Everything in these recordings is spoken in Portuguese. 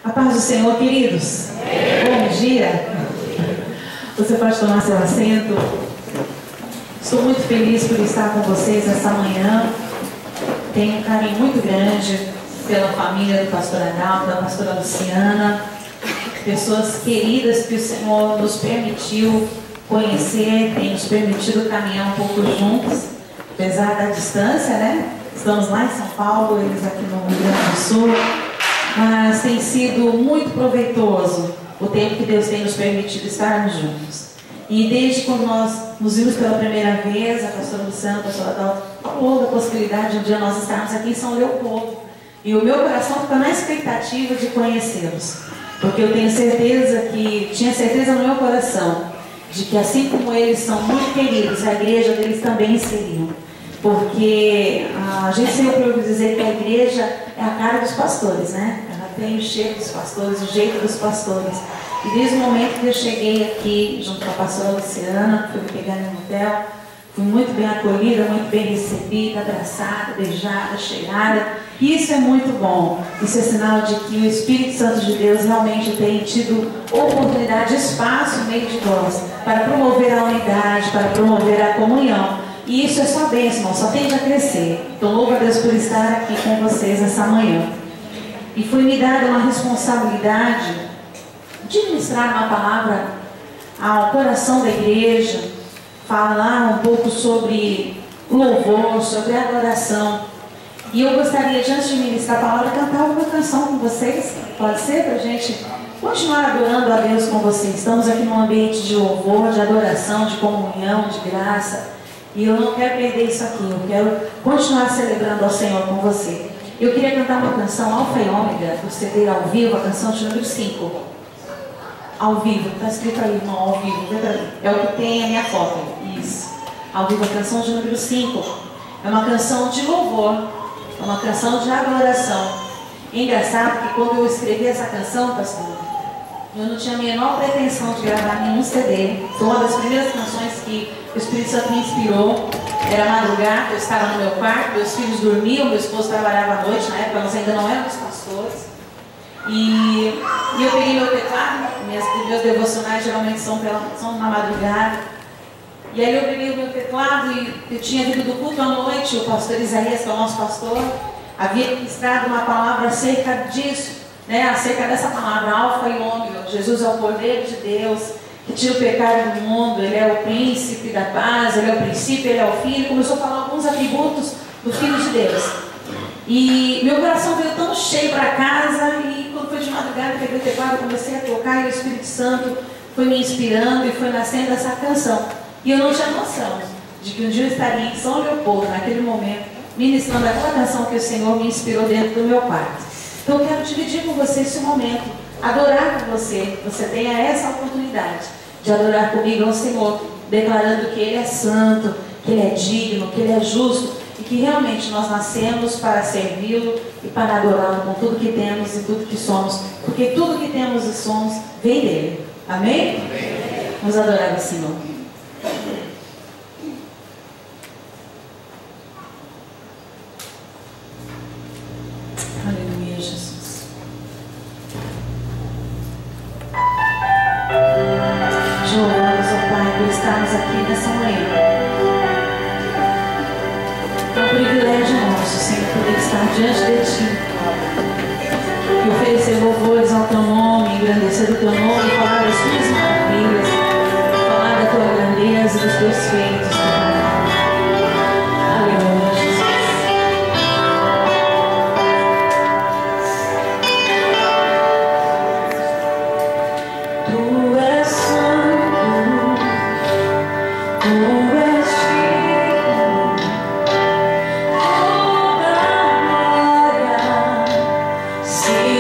A paz do Senhor, queridos. Bom dia. Você pode tomar seu assento. Estou muito feliz por estar com vocês essa manhã. Tenho um carinho muito grande pela família do pastor Adalto, da pastora Luciana, pessoas queridas que o Senhor nos permitiu conhecer, tem nos permitido caminhar um pouco juntos, apesar da distância, né? Estamos lá em São Paulo, eles aqui no Rio Grande do Sul, mas tem sido muito proveitoso o tempo que Deus tem nos permitido estarmos juntos. E desde quando nós nos vimos pela primeira vez, a pastora Luciana, a pastora Adalto, falou da possibilidade de um dia nós estarmos aqui em São Leopoldo. E o meu coração fica na expectativa de conhecê-los, porque eu tenho certeza tinha certeza no meu coração, de que assim como eles são muito queridos, a igreja deles também seriam. Porque a gente sempre ouve dizer que a igreja é a cara dos pastores, né? Ela tem o cheiro dos pastores, o jeito dos pastores. E desde o momento que eu cheguei aqui, junto com a pastora Luciana, fui me pegar no hotel, fui muito bem acolhida, muito bem recebida, abraçada, beijada, cheirada. E isso é muito bom. Isso é sinal de que o Espírito Santo de Deus realmente tem tido oportunidade, espaço no meio de nós, para promover a unidade, para promover a comunhão. E isso é só bênção, irmão, só tende a crescer. Então, louvo a Deus por estar aqui com vocês essa manhã. E foi me dada uma responsabilidade de ministrar uma palavra ao coração da igreja, falar um pouco sobre louvor, sobre adoração. E eu gostaria, antes de ministrar a palavra, cantar uma canção com vocês. Pode ser? Para a gente continuar adorando a Deus com vocês. Estamos aqui num ambiente de louvor, de adoração, de comunhão, de graça. E eu não quero perder isso aqui, eu quero continuar celebrando ao Senhor com você. Eu queria cantar uma canção, Alfa e Ômega, do CD Ao Vivo, a canção de número 5. Ao vivo, está escrito aí, irmão, ao vivo, é o que tem a minha foto, isso. Ao vivo, a canção de número 5. É uma canção de louvor, é uma canção de adoração. É engraçado que quando eu escrevi essa canção, pastor, eu não tinha a menor pretensão de gravar nenhum CD. Foi uma das primeiras canções que o Espírito Santo me inspirou. Era madrugada, eu estava no meu quarto, meus filhos dormiam, meu esposo trabalhava à noite, na época nós ainda não éramos pastores. E eu peguei meu teclado, meus devocionais geralmente são na madrugada. E aí eu peguei o meu teclado e eu tinha vindo do culto à noite, o pastor Isaías, que é o nosso pastor, havia ministrado uma palavra acerca disso, né, acerca dessa palavra, Alfa e Ômega. Jesus é o Cordeiro de Deus, que tira o pecado do mundo, Ele é o príncipe da paz, Ele é o princípio, Ele é o Filho. Começou a falar alguns atributos do Filho de Deus. E meu coração veio tão cheio para casa, e quando foi de madrugada, eu peguei o teclado, comecei a tocar, e o Espírito Santo foi me inspirando e foi nascendo essa canção. E eu não tinha noção de que um dia eu estaria em São Leopoldo, naquele momento, ministrando aquela canção que o Senhor me inspirou dentro do meu quarto. Então eu quero dividir com você esse momento, adorar com você. Você tenha essa oportunidade de adorar comigo ao Senhor, declarando que Ele é santo, que Ele é digno, que Ele é justo, e que realmente nós nascemos para servi-lo e para adorá-lo com tudo que temos e tudo que somos, porque tudo que temos e somos vem dele. Amém? Amém. Vamos adorar o Senhor. Aleluia, Jesus. Te louvamos, ó Pai, por estarmos aqui nessa manhã. É um privilégio nosso, Senhor, poder estar diante de Ti e oferecer louvores ao Teu nome, engrandecer o Teu nome, falar das Tuas maravilhas, falar da Tua grandeza e dos Teus feitos, Pai. Aleluia, Jesus. Tu és santo, Tu és digno. See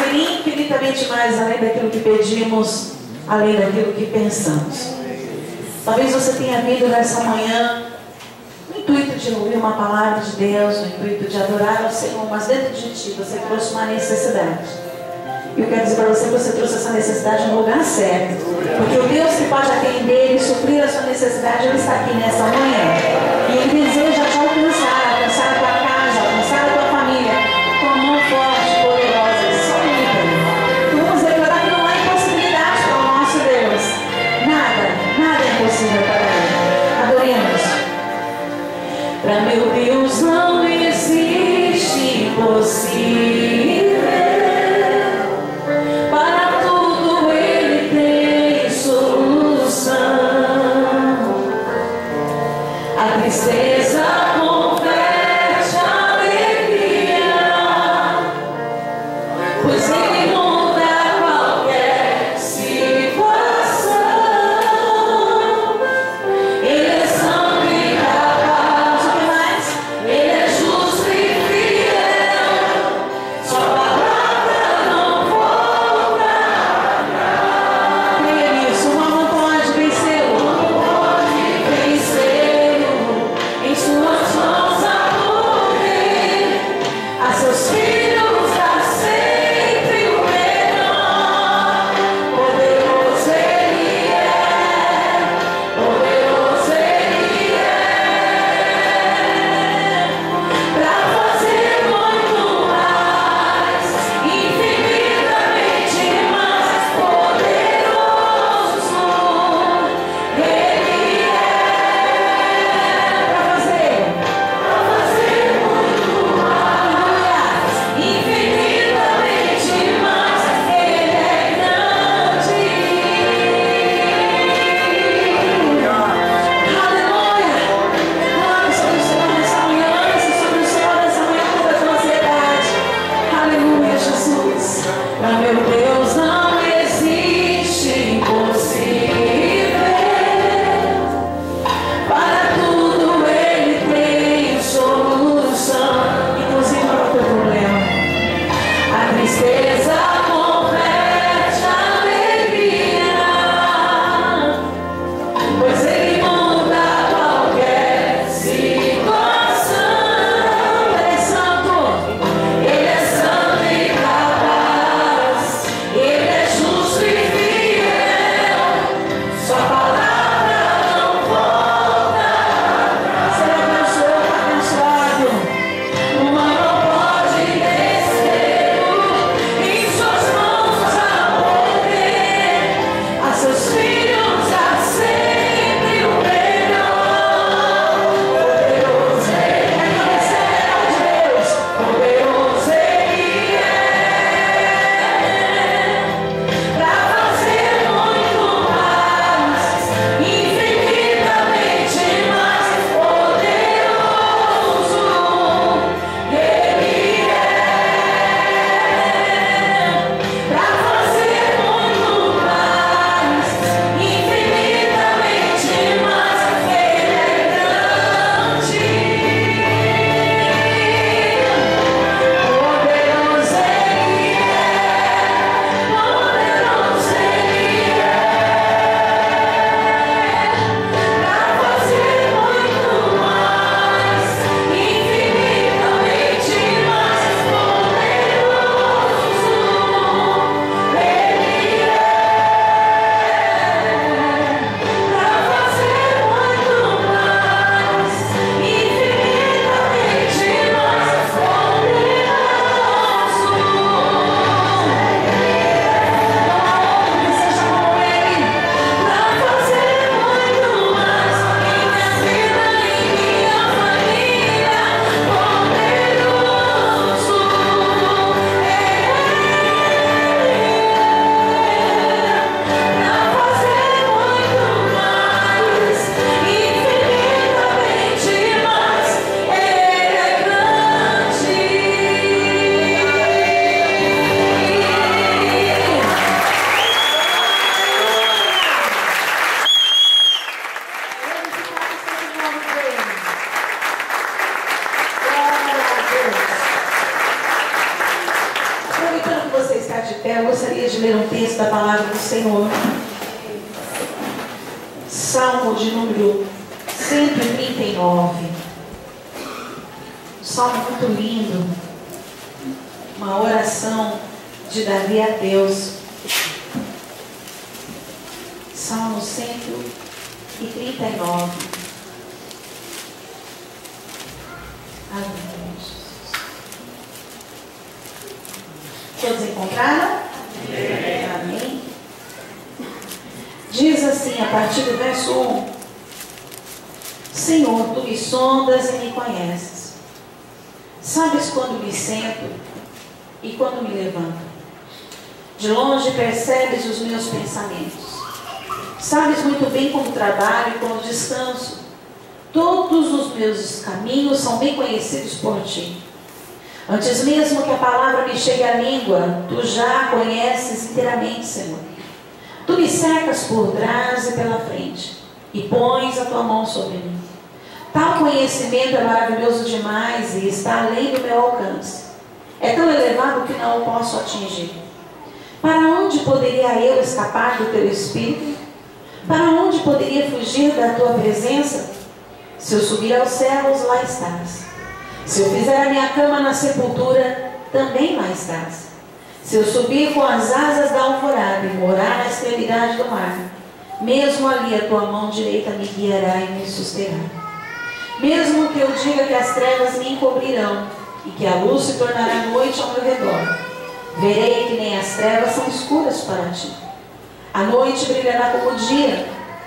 fazer infinitamente mais além daquilo que pedimos, além daquilo que pensamos. Talvez você tenha vindo nessa manhã no intuito de ouvir uma palavra de Deus, no intuito de adorar ao Senhor, mas dentro de ti você trouxe uma necessidade. E eu quero dizer para você que você trouxe essa necessidade no lugar certo. Porque o Deus que pode atender e suprir a sua necessidade, Ele está aqui nessa manhã. E Ele deseja te alcançar a tua casa, alcançar a tua família, com a mão forte, poderosa, solita. Vamos declarar que não há impossibilidade para o nosso Deus. Nada é impossível para Ele. Adoremos. Para meu Deus não existe impossível. Tristeza converte a alegria, pois Ele muda qualquer situação. Ele é santo e capaz, o que mais? Ele é justo e fiel, sua palavra não volta atrás. Creia nisso, uma mão pode vencê-lo. Em suas mãos há poder, a seus filhos dá sempre o melhor. Poderoso Ele é, poderoso Ele é, para fazer muito mais, infinitamente mais, poderoso Ele é. Meu Deus, não existe impossível. Para tudo Ele tem solução, inclusive para o teu problema. A tristeza converte a alegria, pois Ele muda qualquer situação. Ele é santo e capaz. pé, eu gostaria de ler um texto da palavra do Senhor. Salmo de número 139. Um salmo muito lindo. Uma oração de Davi a Deus. Salmo 139. Amém. Todos encontraram? Amém. Diz assim, a partir do verso 1: Senhor, tu me sondas e me conheces. Sabes quando me sento e quando me levanto. De longe percebes os meus pensamentos. Sabes muito bem como trabalho e como descanso. Todos os meus caminhos são bem conhecidos por ti. Antes mesmo que a palavra me chegue à língua, tu já a conheces inteiramente, Senhor. Tu me cercas por trás e pela frente, e pões a tua mão sobre mim. Tal conhecimento é maravilhoso demais e está além do meu alcance. É tão elevado que não o posso atingir. Para onde poderia eu escapar do teu Espírito? Para onde poderia fugir da tua presença? Se eu subir aos céus, lá estás. Se eu fizer a minha cama na sepultura, também lá estás. Se eu subir com as asas da alvorada e morar na extremidade do mar, mesmo ali a tua mão direita me guiará e me susterá. Mesmo que eu diga que as trevas me encobrirão e que a luz se tornará noite ao meu redor, verei que nem as trevas são escuras para ti. A noite brilhará como o dia,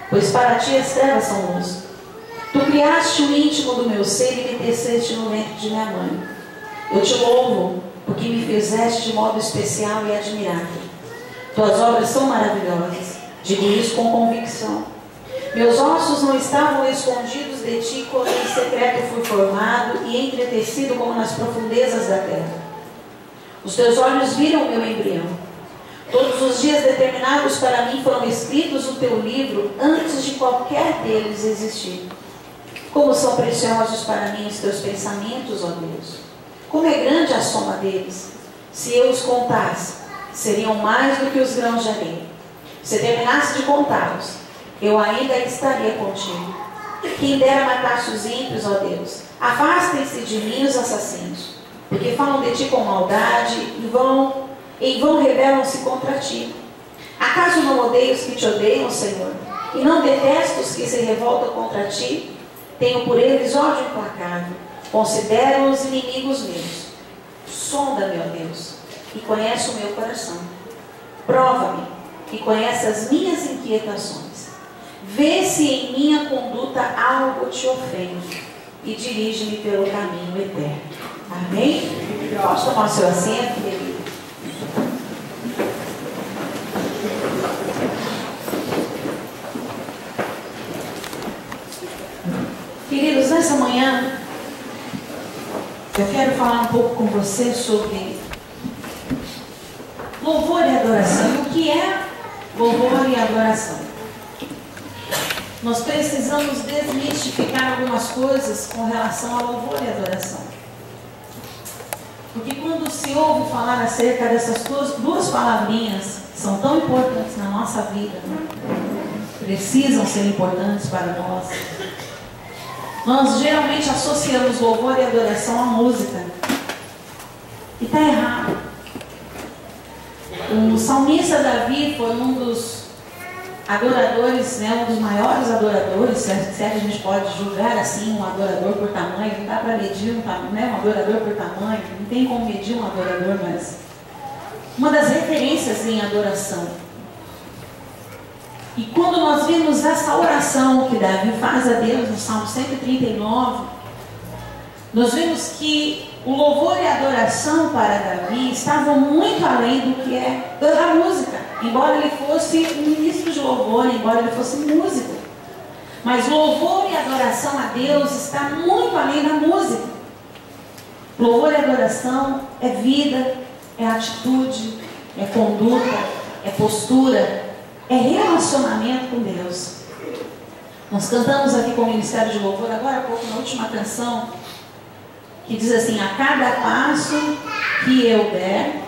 pois para ti as trevas são luz. Tu criaste o íntimo do meu ser e me teceste no ventre de minha mãe. Eu te louvo, porque me fizeste de modo especial e admirável. Tuas obras são maravilhosas, digo isso com convicção. Meus ossos não estavam escondidos de ti quando em secreto fui formado e entretecido como nas profundezas da terra. Os teus olhos viram o meu embrião. Todos os dias determinados para mim foram escritos no teu livro antes de qualquer deles existir. Como são preciosos para mim os teus pensamentos, ó Deus. Como é grande a soma deles. Se eu os contasse, seriam mais do que os grãos de areia. Se terminasse de contá-los, eu ainda estaria contigo. Quem dera matasse os ímpios, ó Deus. Afastem-se de mim os assassinos, porque falam de ti com maldade em vão rebelam-se contra ti. Acaso não odeio os que te odeiam, Senhor? E não detesto os que se revoltam contra ti? Tenho por eles ódio implacável. Considero-os inimigos meus. Sonda-me, ó Deus, e conhece o meu coração. Prova-me e conhece as minhas inquietações. Vê se em minha conduta algo te ofende e dirige-me pelo caminho eterno. Amém? Pode tomar o seu assento, querido. Queridos, nessa manhã eu quero falar um pouco com você sobre louvor e adoração. O que é louvor e adoração? Nós precisamos desmistificar algumas coisas com relação a louvor e adoração. Porque quando se ouve falar acerca dessas duas palavrinhas, que são tão importantes na nossa vida, né? Precisam ser importantes para nós. Nós geralmente associamos louvor e adoração à música. E está errado. O salmista Davi foi um dos adoradores, né, um dos maiores adoradores, se a gente pode julgar assim um adorador por tamanho. Não dá para medir um adorador por tamanho, não tem como medir um adorador, mas uma das referências em adoração. E quando nós vimos essa oração que Davi faz a Deus no Salmo 139, nós vimos que o louvor e a adoração para Davi estavam muito além do que é da música. Embora ele fosse um ministro de louvor, embora ele fosse músico. Mas louvor e adoração a Deus está muito além da música. Louvor e adoração é vida, é atitude, é conduta, é postura, é relacionamento com Deus. Nós cantamos aqui com o Ministério de Louvor, agora há pouco, na última canção, que diz assim: a cada passo que eu der,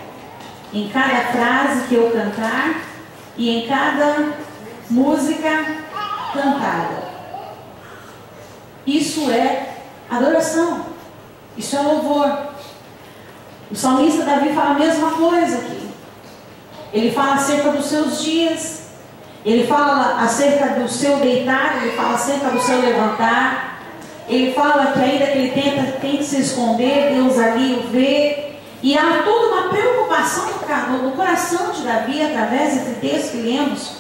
em cada frase que eu cantar e em cada música cantada. Isso é adoração, isso é louvor. O salmista Davi fala a mesma coisa aqui. Ele fala acerca dos seus dias, ele fala acerca do seu deitar, ele fala acerca do seu levantar, ele fala que ainda que ele tente se esconder, Deus ali o vê. E há toda uma preocupação no coração de Davi, através desse texto que lemos,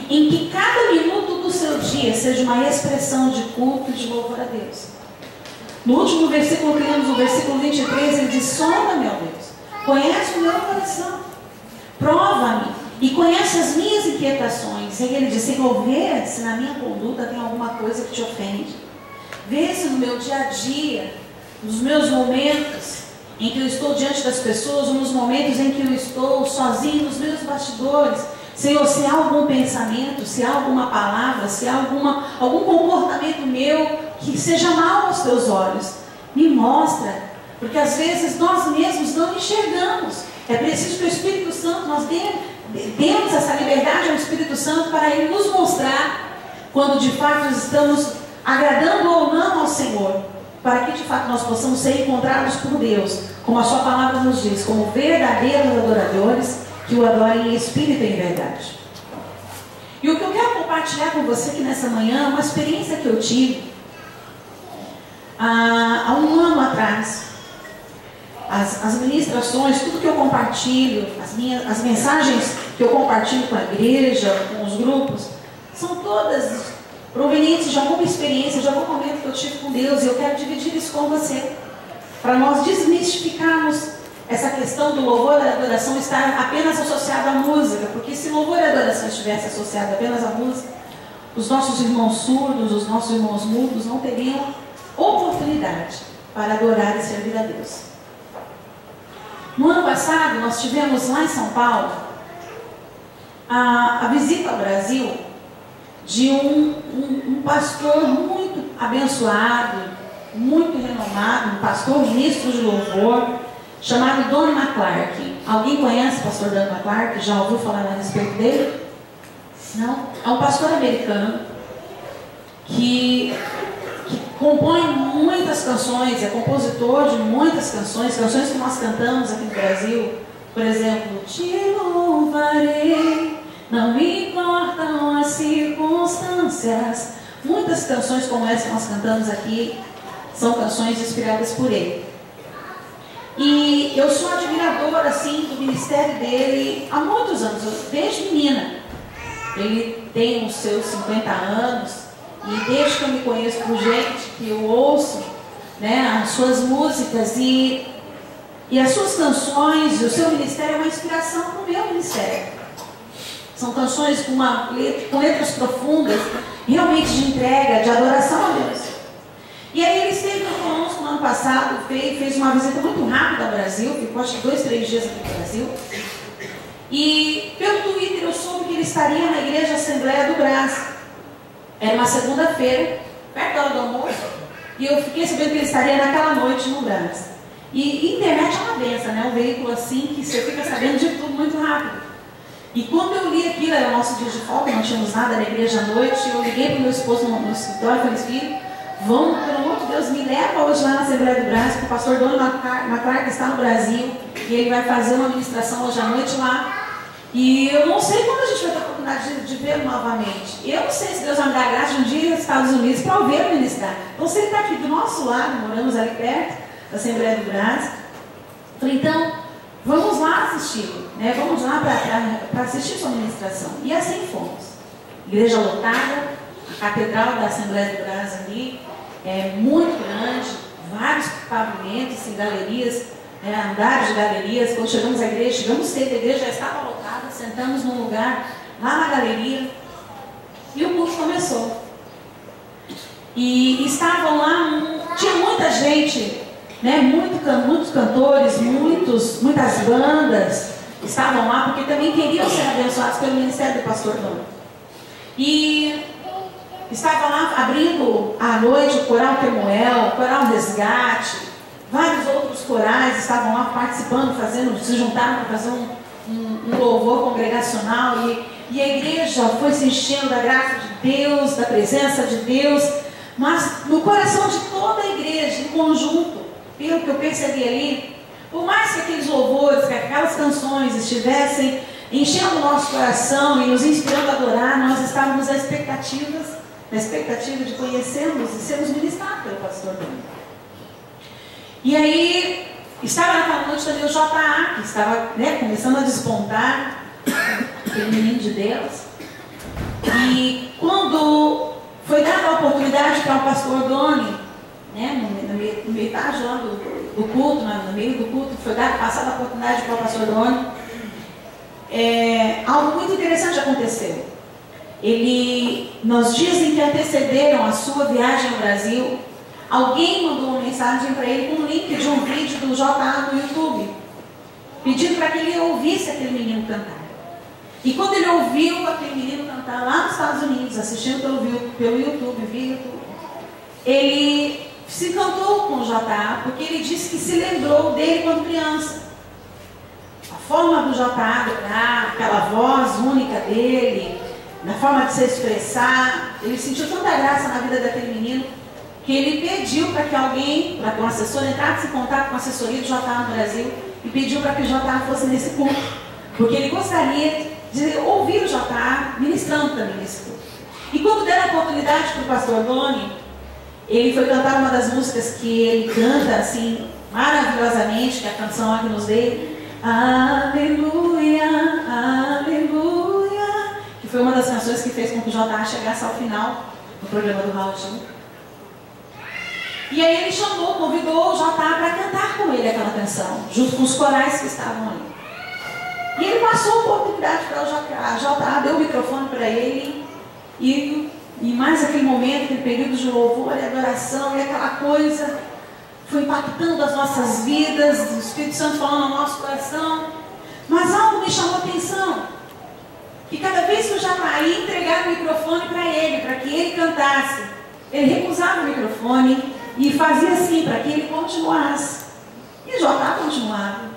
em que cada minuto do seu dia seja uma expressão de culto e de louvor a Deus. No último versículo que lemos, o versículo 23, ele diz: sonda-me, ó Deus, conhece o meu coração, prova-me e conhece as minhas inquietações. E ele diz: Senhor, vê se na minha conduta tem alguma coisa que te ofende. Vê se no meu dia a dia, nos meus momentos em que eu estou diante das pessoas, ou nos momentos em que eu estou sozinho nos meus bastidores, Senhor, se há algum pensamento, se há alguma palavra, se há algum comportamento meu que seja mal aos teus olhos, me mostra, porque às vezes nós mesmos não enxergamos. É preciso que o Espírito Santo, nós demos essa liberdade ao Espírito Santo para Ele nos mostrar quando de fato estamos agradando ou não ao Senhor, para que de fato nós possamos ser encontrados por Deus, como a sua palavra nos diz, como verdadeiros adoradores que o adorem em espírito e em verdade. E o que eu quero compartilhar com você aqui nessa manhã é uma experiência que eu tive há um ano atrás. As ministrações, tudo que eu compartilho, as mensagens que eu compartilho com a igreja, com os grupos, são todas provenientes de alguma experiência, de algum momento que eu tive com Deus, e eu quero dividir isso com você, para nós desmistificarmos essa questão do louvor e da adoração estar apenas associada à música, porque se louvor e adoração estivesse associado apenas à música, os nossos irmãos surdos, os nossos irmãos mudos não teriam oportunidade para adorar e servir a Deus. No ano passado, nós tivemos lá em São Paulo a visita ao Brasil de um pastor muito abençoado, muito renomado, um pastor ministro de louvor, chamado Donnie McClurkin. Alguém conhece o pastor Donnie McClurkin? Já ouviu falar a respeito dele? Não? É um pastor americano que compõe muitas canções, é compositor de muitas canções que nós cantamos aqui no Brasil. Por exemplo, te louvarei, não me importam as circunstâncias. Muitas canções como essa que nós cantamos aqui são canções inspiradas por ele. E eu sou admiradora assim do ministério dele há muitos anos, desde menina. Ele tem os seus 50 anos. E desde que eu me conheço por gente, que eu ouço, né, as suas músicas e as suas canções, e o seu ministério é uma inspiração para o meu ministério. São canções com letras profundas, realmente de entrega, de adoração a Deus. E aí ele esteve conosco no ano passado, fez uma visita muito rápida ao Brasil, ficou acho que 2, 3 dias aqui no Brasil. E pelo Twitter eu soube que ele estaria na Igreja Assembleia do Brás. Era uma segunda-feira, perto da hora do almoço, e eu fiquei sabendo que ele estaria naquela noite no Brás. E internet é uma benção, né? Um veículo assim que você fica sabendo de tudo muito rápido. E quando eu li aquilo, era o nosso dia de folga, não tínhamos nada na igreja à noite, eu liguei para o meu esposo no escritório e falei: filho, vamos, pelo amor de Deus, me leva hoje lá na Assembleia do Brás, porque o pastor Donnie McClurkin está no Brasil, e ele vai fazer uma ministração hoje à noite lá. E eu não sei quando a gente vai ter a oportunidade de vê-lo novamente. Eu não sei se Deus vai me dar graça de um dia ir aos Estados Unidos para ouvir o ministrar. Então, se ele está aqui do nosso lado, moramos ali perto da Assembleia do Brás, falei: então, vamos lá assistir, né? Vamos lá para assistir sua ministração. E assim fomos. Igreja lotada, a catedral da Assembleia do Brás ali é muito grande, vários pavimentos e galerias, andares de galerias. Quando chegamos à igreja, chegamos cedo, a igreja já estava lotada, sentamos num lugar lá na galeria e o culto começou. E estavam lá, tinha muita gente, né, muitos cantores, muitas bandas estavam lá, porque também queriam ser abençoados pelo ministério do pastor Donnie. E estava lá abrindo à noite o Coral Temuel, o Coral Resgate, vários outros corais estavam lá participando, se juntaram para fazer um louvor congregacional, e a igreja foi se enchendo da graça de Deus, da presença de Deus, mas no coração de toda a igreja, em conjunto, pelo que eu percebi ali, por mais que aqueles louvores, que aquelas canções estivessem enchendo o nosso coração e nos inspirando a adorar, nós estávamos na expectativa de conhecermos e sermos ministrados pelo pastor Dani. E aí, estava naquela noite também o J.A., que estava começando a despontar, aquele menino de Deus. E quando foi dada a oportunidade para o pastor Doni, no metade lá do culto, no meio do culto, foi passada a oportunidade para o pastor Doni, algo muito interessante aconteceu. Nos dias em que antecederam a sua viagem ao Brasil, alguém mandou uma mensagem para ele com um link de um vídeo do J.A. no YouTube, pedindo para que ele ouvisse aquele menino cantar. E quando ele ouviu aquele menino cantar lá nos Estados Unidos, assistindo pelo YouTube, via YouTube, ele se encantou com o J.A., porque ele disse que se lembrou dele quando criança. A forma do J.A. adorar, aquela voz única dele, na forma de se expressar, ele sentiu tanta graça na vida daquele menino, que ele pediu para que alguém, para que um assessor entrasse em contato com a assessoria do J.A. no Brasil, e pediu para que o J.A. fosse nesse culto, porque ele gostaria de ouvir o J.A. ministrando também nesse culto. E quando deram a oportunidade para o pastor Doni, ele foi cantar uma das músicas que ele canta assim maravilhosamente, que é a canção Agnus Dei, Aleluia, Aleluia, que foi uma das canções que fez com que o J.A. chegasse ao final do programa do Raul Gil. E aí ele convidou o J.A. para cantar com ele aquela canção, junto com os corais que estavam ali. E ele passou a oportunidade para o J.A., deu o microfone para ele, e mais aquele momento, aquele período de louvor e adoração, e aquela coisa foi impactando as nossas vidas, o Espírito Santo falando no nosso coração. Mas algo me chamou a atenção, que cada vez que o J.A. ia entregar o microfone para ele, para que ele cantasse, ele recusava o microfone e fazia assim, para que ele continuasse. E o J.A. continuava.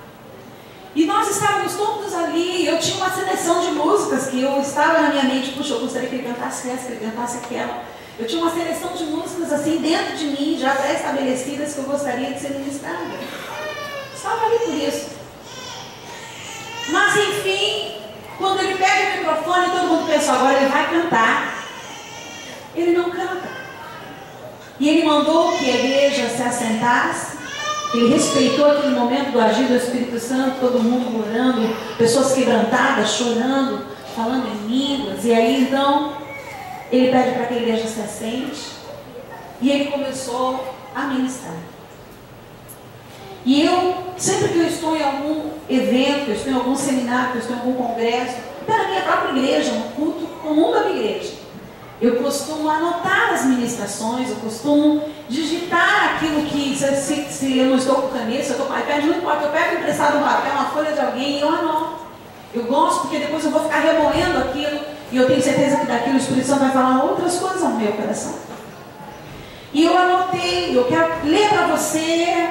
E nós estávamos todos ali, eu tinha uma seleção de músicas que eu estava na minha mente, puxa, eu gostaria que ele cantasse essa, que ele cantasse aquela. Eu tinha uma seleção de músicas assim dentro de mim, já pré-estabelecidas, que eu gostaria de ser ministrada. Estava ali por isso. Mas enfim, quando ele pega o microfone, todo mundo pensa, agora ele vai cantar. Ele não canta. E ele mandou que a igreja se assentasse. Ele respeitou aquele momento do agir do Espírito Santo, todo mundo orando, pessoas quebrantadas, chorando, falando em línguas. E aí então, ele pede para que a igreja se assente. E ele começou a ministrar. E eu, sempre que eu estou em algum evento, que eu estou em algum seminário, que eu estou em algum congresso, até na minha própria igreja, no culto comum da minha igreja, eu costumo anotar as ministrações, eu costumo digitar aquilo que, se eu não estou com caneta, se eu estou com iPad, não importa, eu pego emprestado um papel, uma folha de alguém e eu anoto. Eu gosto porque depois eu vou ficar remoendo aquilo e eu tenho certeza que daquilo o Espírito Santo vai falar outras coisas no meu coração. E eu anotei, eu quero ler para você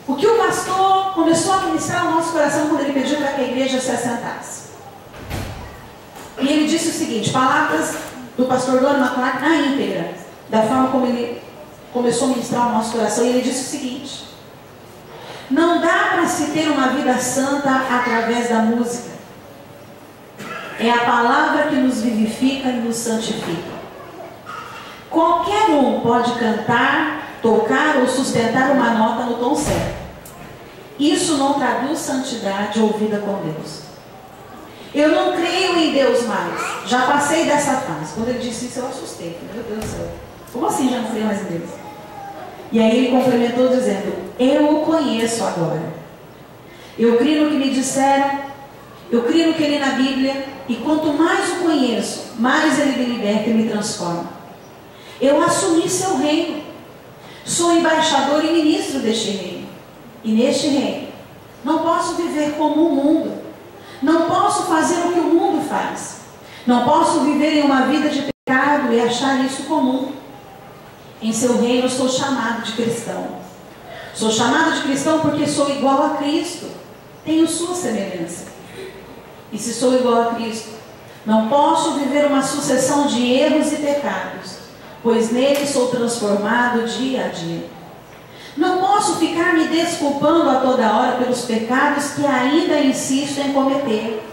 o que o pastor começou a ministrar no nosso coração quando ele pediu para que a igreja se assentasse. E ele disse o seguinte, palavras do pastor Doni McClark na íntegra, da forma como ele começou a ministrar o nosso coração. E ele disse o seguinte: não dá para se ter uma vida santa através da música. É a palavra que nos vivifica e nos santifica. Qualquer um pode cantar, tocar ou sustentar uma nota no tom certo. Isso não traduz santidade ou vida com Deus. Eu não creio em Deus mais. Já passei dessa fase. Quando ele disse isso, eu assustei. Meu Deus do céu. Como assim já não creio mais em Deus? E aí ele complementou dizendo: eu o conheço agora. Eu creio no que me disseram. Eu creio no que li na Bíblia. E quanto mais o conheço, mais ele me liberta e me transforma. Eu assumi seu reino. Sou embaixador e ministro deste reino. E neste reino, não posso viver como o mundo. Não posso fazer o que o mundo faz. Não posso viver em uma vida de pecado e achar isso comum. Em seu reino eu sou chamado de cristão. Sou chamado de cristão porque sou igual a Cristo. Tenho sua semelhança. E se sou igual a Cristo, não posso viver uma sucessão de erros e pecados, pois nele sou transformado dia a dia. Não posso ficar me desculpando a toda hora pelos pecados que ainda insisto em cometer.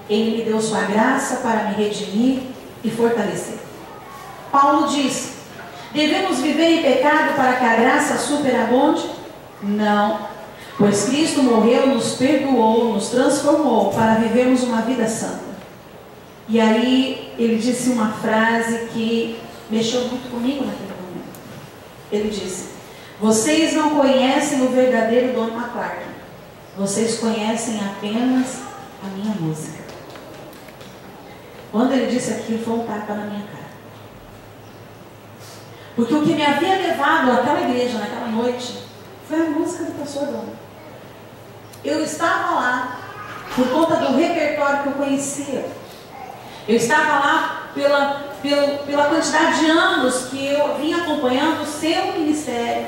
Ele me deu sua graça para me redimir e fortalecer. Paulo diz: devemos viver em pecado para que a graça superabunde? Não, pois Cristo morreu, nos perdoou, nos transformou para vivermos uma vida santa. E aí ele disse uma frase que mexeu muito comigo naquele momento. Ele disse: vocês não conhecem o verdadeiro Don McClark. Vocês conhecem apenas a minha música. Quando ele disse aquilo, foi um tapa na minha cara. Porque o que me havia levado àquela igreja naquela noite foi a música do pastor Dom. Eu estava lá por conta do repertório que eu conhecia. Eu estava lá pela quantidade de anos que eu vinha acompanhando o seu ministério.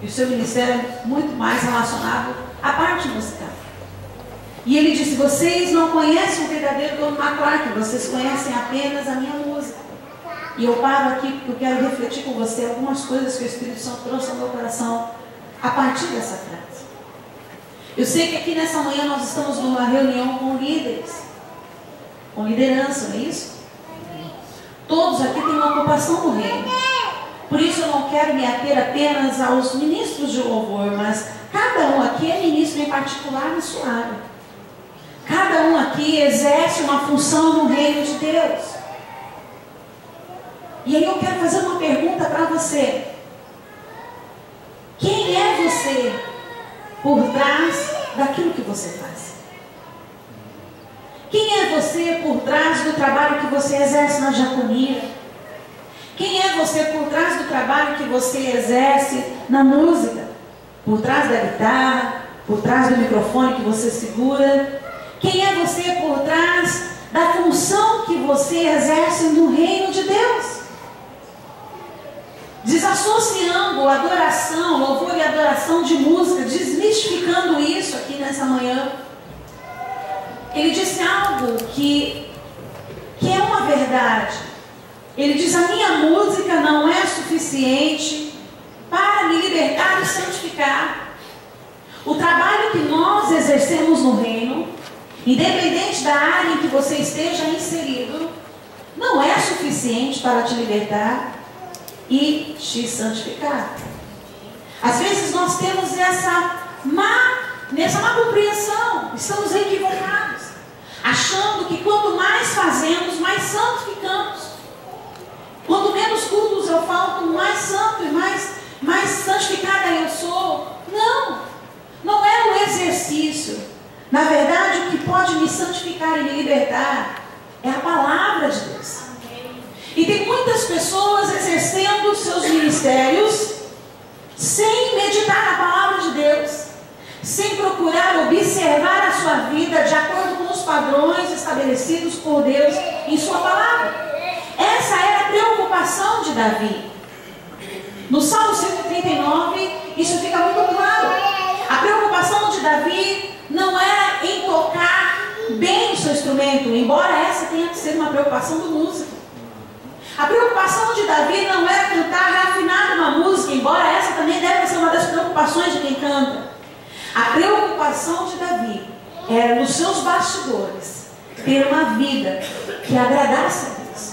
E o seu ministério é muito mais relacionado à parte musical. E ele disse: vocês não conhecem o verdadeiro Don McClark, vocês conhecem apenas a minha música. E eu paro aqui porque eu quero refletir com você algumas coisas que o Espírito Santo trouxe ao meu coração a partir dessa frase. Eu sei que aqui nessa manhã nós estamos numa reunião com líderes, com liderança, não é isso? Todos aqui têm uma ocupação no reino. Por isso eu não quero me ater apenas aos ministros de louvor, mas cada um aqui é ministro em particular na sua área. Cada um aqui exerce uma função no reino de Deus. E aí eu quero fazer uma pergunta para você. Quem é você por trás daquilo que você faz? Quem é você por trás do trabalho que você exerce na diaconia? Quem é você por trás do trabalho que você exerce na música? Por trás da guitarra, por trás do microfone que você segura? Quem é você por trás da função que você exerce no reino de Deus? Desassociando adoração, louvor e adoração de música, desmistificando isso aqui nessa manhã. Ele disse algo que é uma verdade. Ele diz: a minha música não é suficiente para me libertar e santificar. O trabalho que nós exercemos no reino, independente da área em que você esteja inserido, não é suficiente para te libertar e te santificar. Às vezes nós temos essa má compreensão, estamos equivocados, achando que quanto mais fazemos, mais santos ficamos. Quanto menos cultos eu falto, mais santo e mais santificada eu sou. Não é o exercício. Na verdade, o que pode me santificar e me libertar é a palavra de Deus. E tem muitas pessoas exercendo seus ministérios sem meditar na palavra de Deus, sem procurar observar a sua vida de acordo com os padrões estabelecidos por Deus em sua palavra. Essa era a preocupação de Davi. No Salmo 139, isso fica muito claro. A preocupação de Davi não era em tocar bem o seu instrumento, embora essa tenha que ser uma preocupação do músico. A preocupação de Davi não era cantar rafinado uma música, embora essa também deve ser uma das preocupações de quem canta. A preocupação de Davi era nos seus bastidores ter uma vida que agradasse a Deus,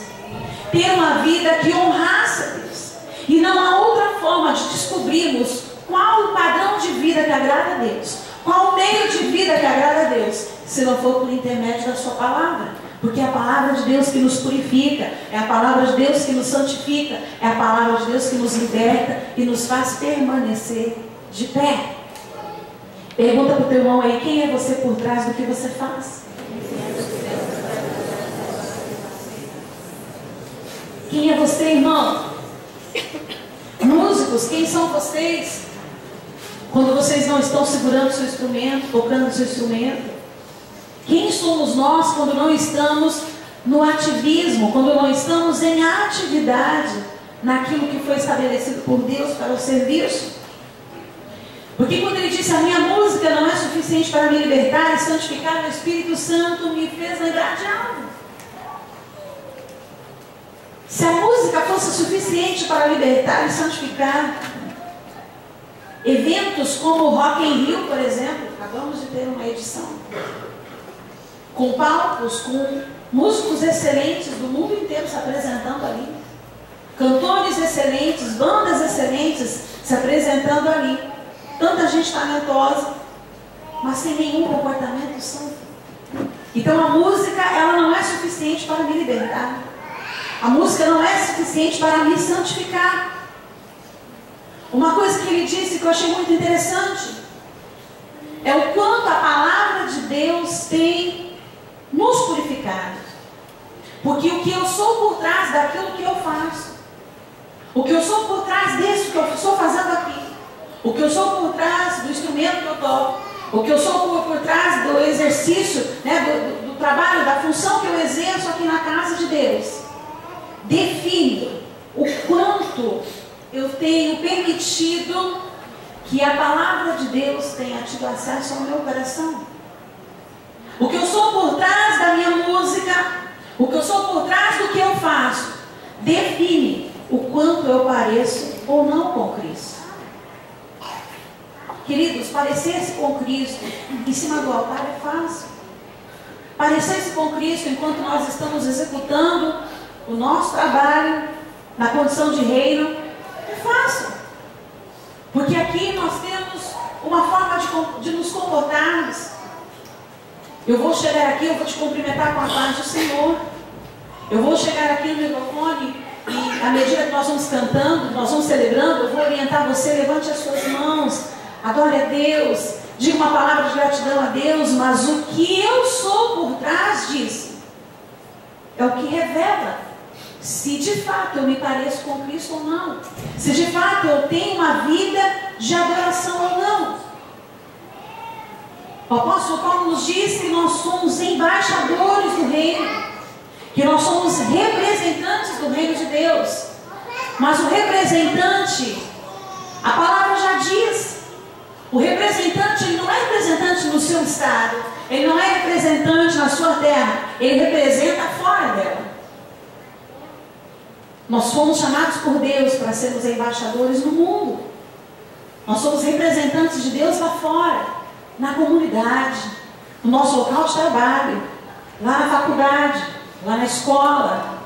ter uma vida que honrasse a Deus. E não há outra forma de descobrirmos qual o padrão de vida que agrada a Deus, qual o meio de vida que agrada a Deus, se não for por intermédio da sua palavra. Porque é a palavra de Deus que nos purifica, é a palavra de Deus que nos santifica, é a palavra de Deus que nos liberta e nos faz permanecer de pé. Pergunta para o teu irmão aí: quem é você por trás do que você faz? Quem é você, irmão? Músicos, quem são vocês? Quando vocês não estão segurando o seu instrumento, tocando o seu instrumento. Quem somos nós quando não estamos no ativismo, quando não estamos em atividade naquilo que foi estabelecido por Deus para o serviço? Porque quando ele disse, a minha música não é suficiente para me libertar e santificar, o Espírito Santo me fez lembrar de algo. Se a música fosse suficiente para libertar e santificar, eventos como o Rock in Rio, por exemplo, acabamos de ter uma edição, com palcos, com músicos excelentes do mundo inteiro se apresentando ali, cantores excelentes, bandas excelentes se apresentando ali, tanta gente talentosa, mas sem nenhum comportamento santo. Então a música, ela não é suficiente para me libertar. A música não é suficiente para me santificar. Uma coisa que ele disse que eu achei muito interessante é o quanto a palavra de Deus tem nos purificado. Porque o que eu sou por trás daquilo que eu faço, o que eu sou por trás disso que eu estou fazendo aqui, o que eu sou por trás do instrumento que eu toco, o que eu sou por trás do exercício, né, do trabalho, da função que eu exerço aqui na casa de Deus, define o quanto eu tenho permitido que a palavra de Deus tenha tido acesso ao meu coração. O que eu sou por trás da minha música, o que eu sou por trás do que eu faço, define o quanto eu pareço ou não com Cristo. Queridos, parecer-se com Cristo em cima do altar é fácil. Parecer-se com Cristo enquanto nós estamos executando o nosso trabalho na condição de reino é fácil. Porque aqui nós temos uma forma de nos comportarmos. Eu vou chegar aqui, eu vou te cumprimentar com a paz do Senhor. Eu vou chegar aqui no microfone e à medida que nós vamos cantando, nós vamos celebrando, eu vou orientar você, levante as suas mãos, adore a Deus, diga uma palavra de gratidão a Deus, mas o que eu sou por trás disso é o que revela se de fato eu me pareço com Cristo ou não, se de fato eu tenho uma vida de adoração ou não. O apóstolo Paulo nos diz que nós somos embaixadores do reino, que nós somos representantes do reino de Deus. Mas o representante, a palavra já diz, o representante, ele não é representante no seu estado, ele não é representante na sua terra, ele representa fora dela. Nós fomos chamados por Deus para sermos embaixadores no mundo. Nós somos representantes de Deus lá fora, na comunidade, no nosso local de trabalho, lá na faculdade, lá na escola,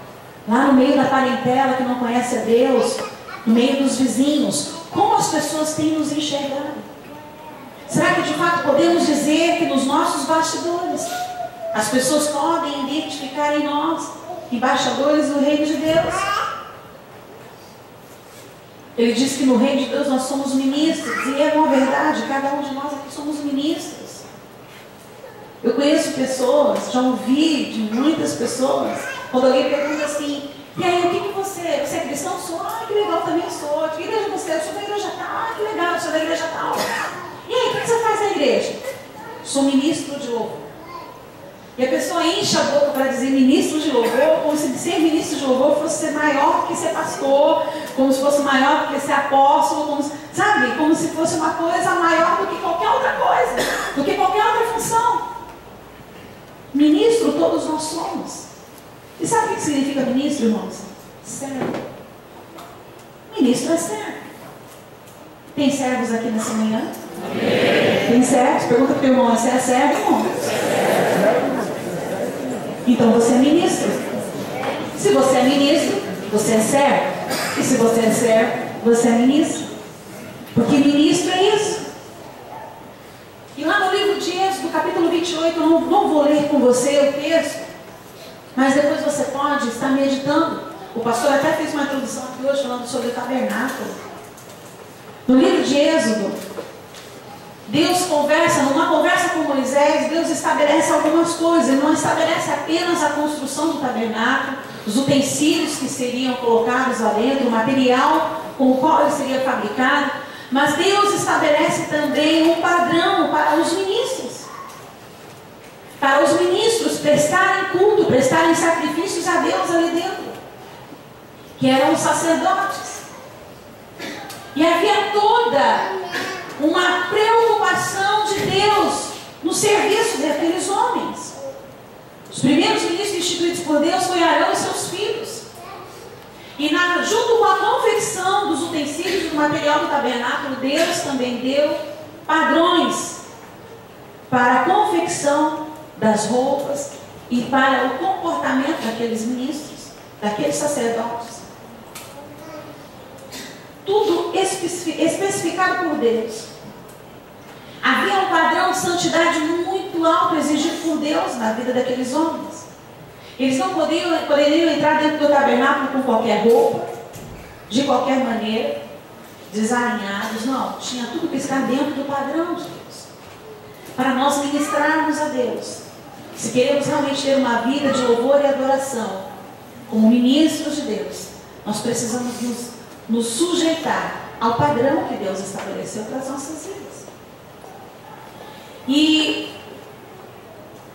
lá no meio da parentela que não conhece a Deus, no meio dos vizinhos. Como as pessoas têm nos enxergado? Será que de fato podemos dizer que nos nossos bastidores as pessoas podem identificar em nós embaixadores do reino de Deus? Ele diz que no reino de Deus nós somos ministros, e é uma verdade, cada um de nós aqui somos ministros. Eu conheço pessoas, já ouvi de muitas pessoas, quando alguém pergunta assim, e aí, o que você é? Você é cristão? Sou. Ah, que legal, também sou. De que igreja você é? Eu sou da igreja tal. Ah, que legal, eu sou da igreja tal. E aí, o que você faz na igreja? Sou ministro de louvor. E a pessoa enche a boca para dizer ministro de louvor, como se ser ministro de louvor fosse ser maior que ser pastor, como se fosse maior que ser apóstolo, como se, sabe? Como se fosse uma coisa maior do que qualquer outra coisa, do que qualquer outra função. Ministro todos nós somos. E sabe o que significa ministro, irmãos? Servo. Ministro é servo. Tem servos aqui nessa manhã? Amém. Tem servos? Pergunta para o irmão, você é servo, irmão? Então você é ministro. Se você é ministro, você é servo. E se você é servo, você é ministro. Porque ministro é isso. E lá no livro de Êxodo, capítulo 28, eu não vou ler com você o texto, mas depois você pode estar meditando. O pastor até fez uma introdução aqui hoje falando sobre o tabernáculo. No livro de Êxodo, Deus conversa, numa conversa com Moisés, Deus estabelece algumas coisas. Ele não estabelece apenas a construção do tabernáculo, os utensílios que seriam colocados lá dentro, o material com o qual ele seria fabricado, mas Deus estabelece também um padrão para os ministros. Para os ministros prestarem culto, prestarem sacrifícios a Deus ali dentro, que eram os sacerdotes. E havia toda uma preocupação de Deus no serviço daqueles homens. Os primeiros ministros instituídos por Deus foi Arão e seus filhos. E junto com a confecção dos utensílios do material do tabernáculo, Deus também deu padrões para a confecção das roupas e para o comportamento daqueles ministros, daqueles sacerdotes. Tudo especificado por Deus. Havia um padrão de santidade muito alto exigido por Deus na vida daqueles homens. Eles não poderiam entrar dentro do tabernáculo com qualquer roupa, de qualquer maneira, desalinhados. Não, tinha tudo que estar dentro do padrão de Deus. Para nós ministrarmos a Deus, se queremos realmente ter uma vida de louvor e adoração, como ministros de Deus, nós precisamos nos sujeitar ao padrão que Deus estabeleceu para as nossas vidas. E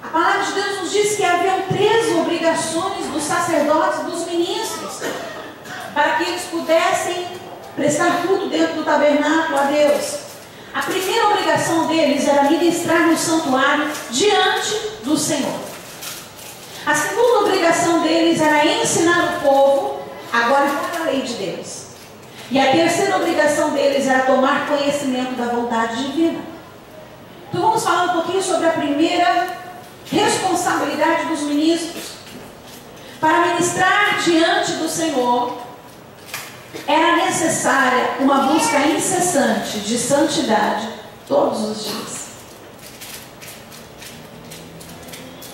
a palavra de Deus nos diz que haviam 3 obrigações dos sacerdotes e dos ministros para que eles pudessem prestar culto dentro do tabernáculo a Deus. A primeira obrigação deles era ministrar no santuário diante do Senhor. A segunda obrigação deles era ensinar o povo a guardar a lei de Deus. E a terceira obrigação deles era tomar conhecimento da vontade divina. Então vamos falar um pouquinho sobre a primeira responsabilidade dos ministros. Para ministrar diante do Senhor, era necessária uma busca incessante de santidade todos os dias.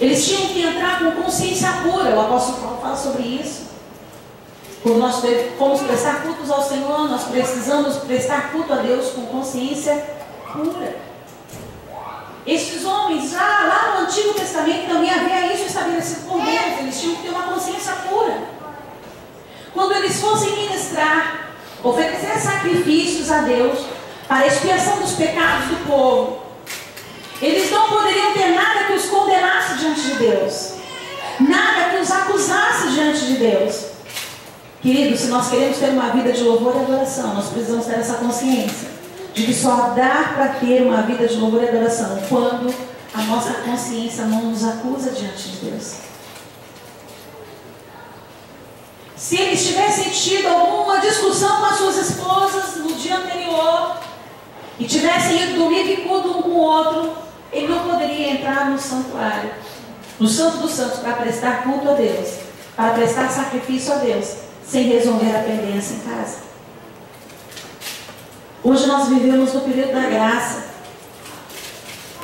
Eles tinham que entrar com consciência pura. O apóstolo Paulo fala sobre isso. Quando nós formos prestar cultos ao Senhor, nós precisamos prestar culto a Deus com consciência pura. Estes homens, lá no Antigo Testamento, também havia isso estabelecido por Deus. Eles tinham que ter uma consciência pura. Quando eles fossem ministrar, oferecer sacrifícios a Deus para a expiação dos pecados do povo, eles não poderiam ter nada que os condenasse diante de Deus, nada que os acusasse diante de Deus. Queridos, se nós queremos ter uma vida de louvor e adoração, nós precisamos ter essa consciência de que só dá para ter uma vida de louvor e adoração quando a nossa consciência não nos acusa diante de Deus. Se eles tivessem tido alguma discussão com as suas esposas no dia anterior e tivessem ido dormir bicudo um com o outro, ele não poderia entrar no santuário, no Santo dos Santos, para prestar culto a Deus, para prestar sacrifício a Deus, sem resolver a pendência em casa. Hoje nós vivemos no período da graça.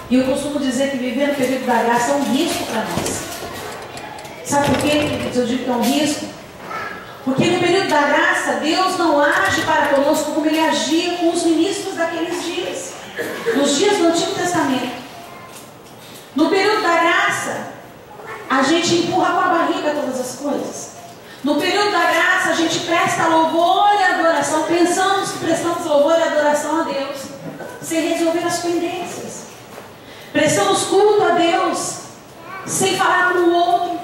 E eu costumo dizer que viver no período da graça é um risco para nós. Sabe por quê? Eu digo que é um risco. Porque no período da graça, Deus não age para conosco como Ele agia com os ministros daqueles dias. Nos dias do Antigo Testamento. No período da graça, a gente empurra com a barriga todas as coisas. No período da graça, a gente presta louvor e adoração. Pensamos que prestamos louvor e adoração a Deus, sem resolver as pendências. Prestamos culto a Deus, sem falar com o outro.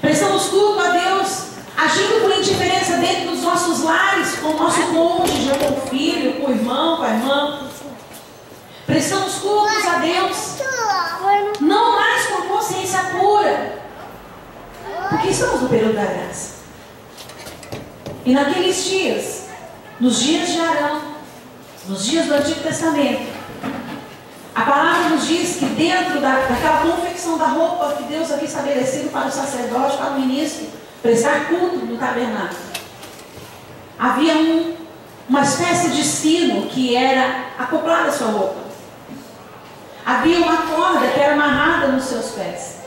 Prestamos culto a Deus, agindo com indiferença dentro dos nossos lares, com o nosso cônjuge, com o filho, com o irmão, com a irmã. Prestamos cultos a Deus, não mais com consciência pura, porque estamos no período da graça. E naqueles dias, nos dias de Arão, nos dias do Antigo Testamento, a palavra nos diz que dentro daquela confecção da roupa que Deus havia estabelecido para o sacerdote, para o ministro, prestar culto no tabernáculo, havia uma espécie de sino que era acoplado à sua roupa. Havia uma corda que era amarrada nos seus pés.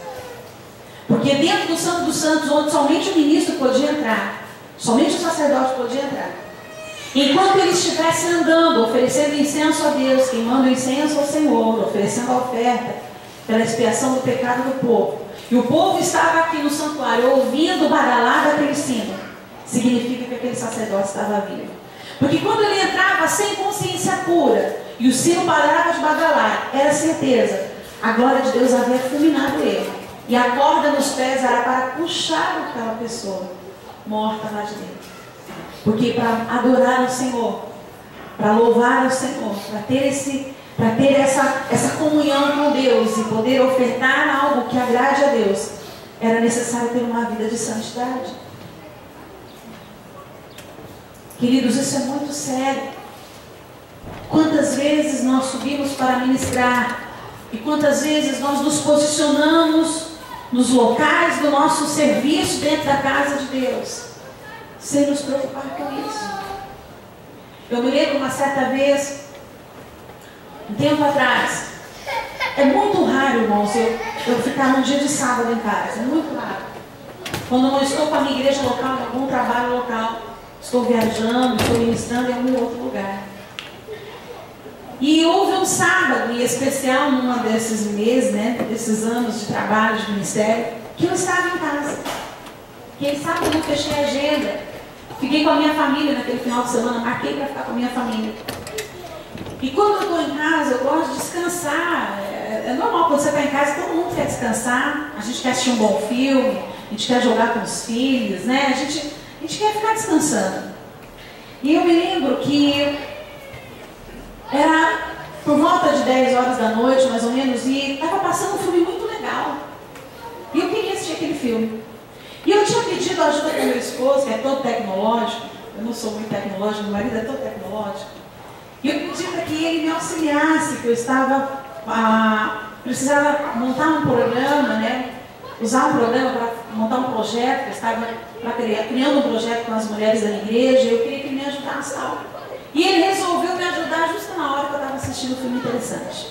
Porque dentro do Santo dos Santos, onde somente o ministro podia entrar, somente o sacerdote podia entrar, enquanto ele estivesse andando, oferecendo incenso a Deus, queimando incenso ao Senhor, oferecendo a oferta pela expiação do pecado do povo, e o povo estava aqui no santuário ouvindo o badalar daquele sino, significa que aquele sacerdote estava vivo. Porque quando ele entrava sem consciência pura e o sino parava de badalar, era certeza, a glória de Deus havia fulminado ele. E a corda nos pés era para puxar aquela pessoa morta lá de dentro. Porque para adorar o Senhor, para louvar ao Senhor, para ter essa comunhão com Deus e poder ofertar algo que agrade a Deus, era necessário ter uma vida de santidade. Queridos, isso é muito sério. Quantas vezes nós subimos para ministrar e quantas vezes nós nos posicionamos nos locais do nosso serviço dentro da casa de Deus, sem nos preocupar com isso. Eu me lembro uma certa vez, um tempo atrás, é muito raro, irmãos, eu ficar um dia de sábado em casa, é muito raro. Quando eu não estou com a minha igreja local, em algum trabalho local, estou viajando, estou ministrando em algum outro lugar. E houve um sábado, em especial num desses meses, desses anos de trabalho, de ministério, que eu estava em casa. Quem sabe eu não fechei a agenda. Fiquei com a minha família naquele final de semana, marquei para ficar com a minha família. E quando eu estou em casa, eu gosto de descansar. É normal, quando você está em casa, todo mundo quer descansar. A gente quer assistir um bom filme, a gente quer jogar com os filhos, né? A gente quer ficar descansando. E eu me lembro que era por volta de 10 horas da noite, mais ou menos, e estava passando um filme muito legal. E eu queria assistir aquele filme. E eu tinha pedido ajuda para o meu esposo, que é todo tecnológico. Eu não sou muito tecnológico, meu marido é todo tecnológico. E eu pedi para que ele me auxiliasse, que eu precisava montar um programa, usar um programa para montar um projeto, eu estava criando um projeto com as mulheres da minha igreja, e eu queria que ele me ajudasse tal. E ele resolveu me ajudar justo na hora que eu estava assistindo um filme interessante.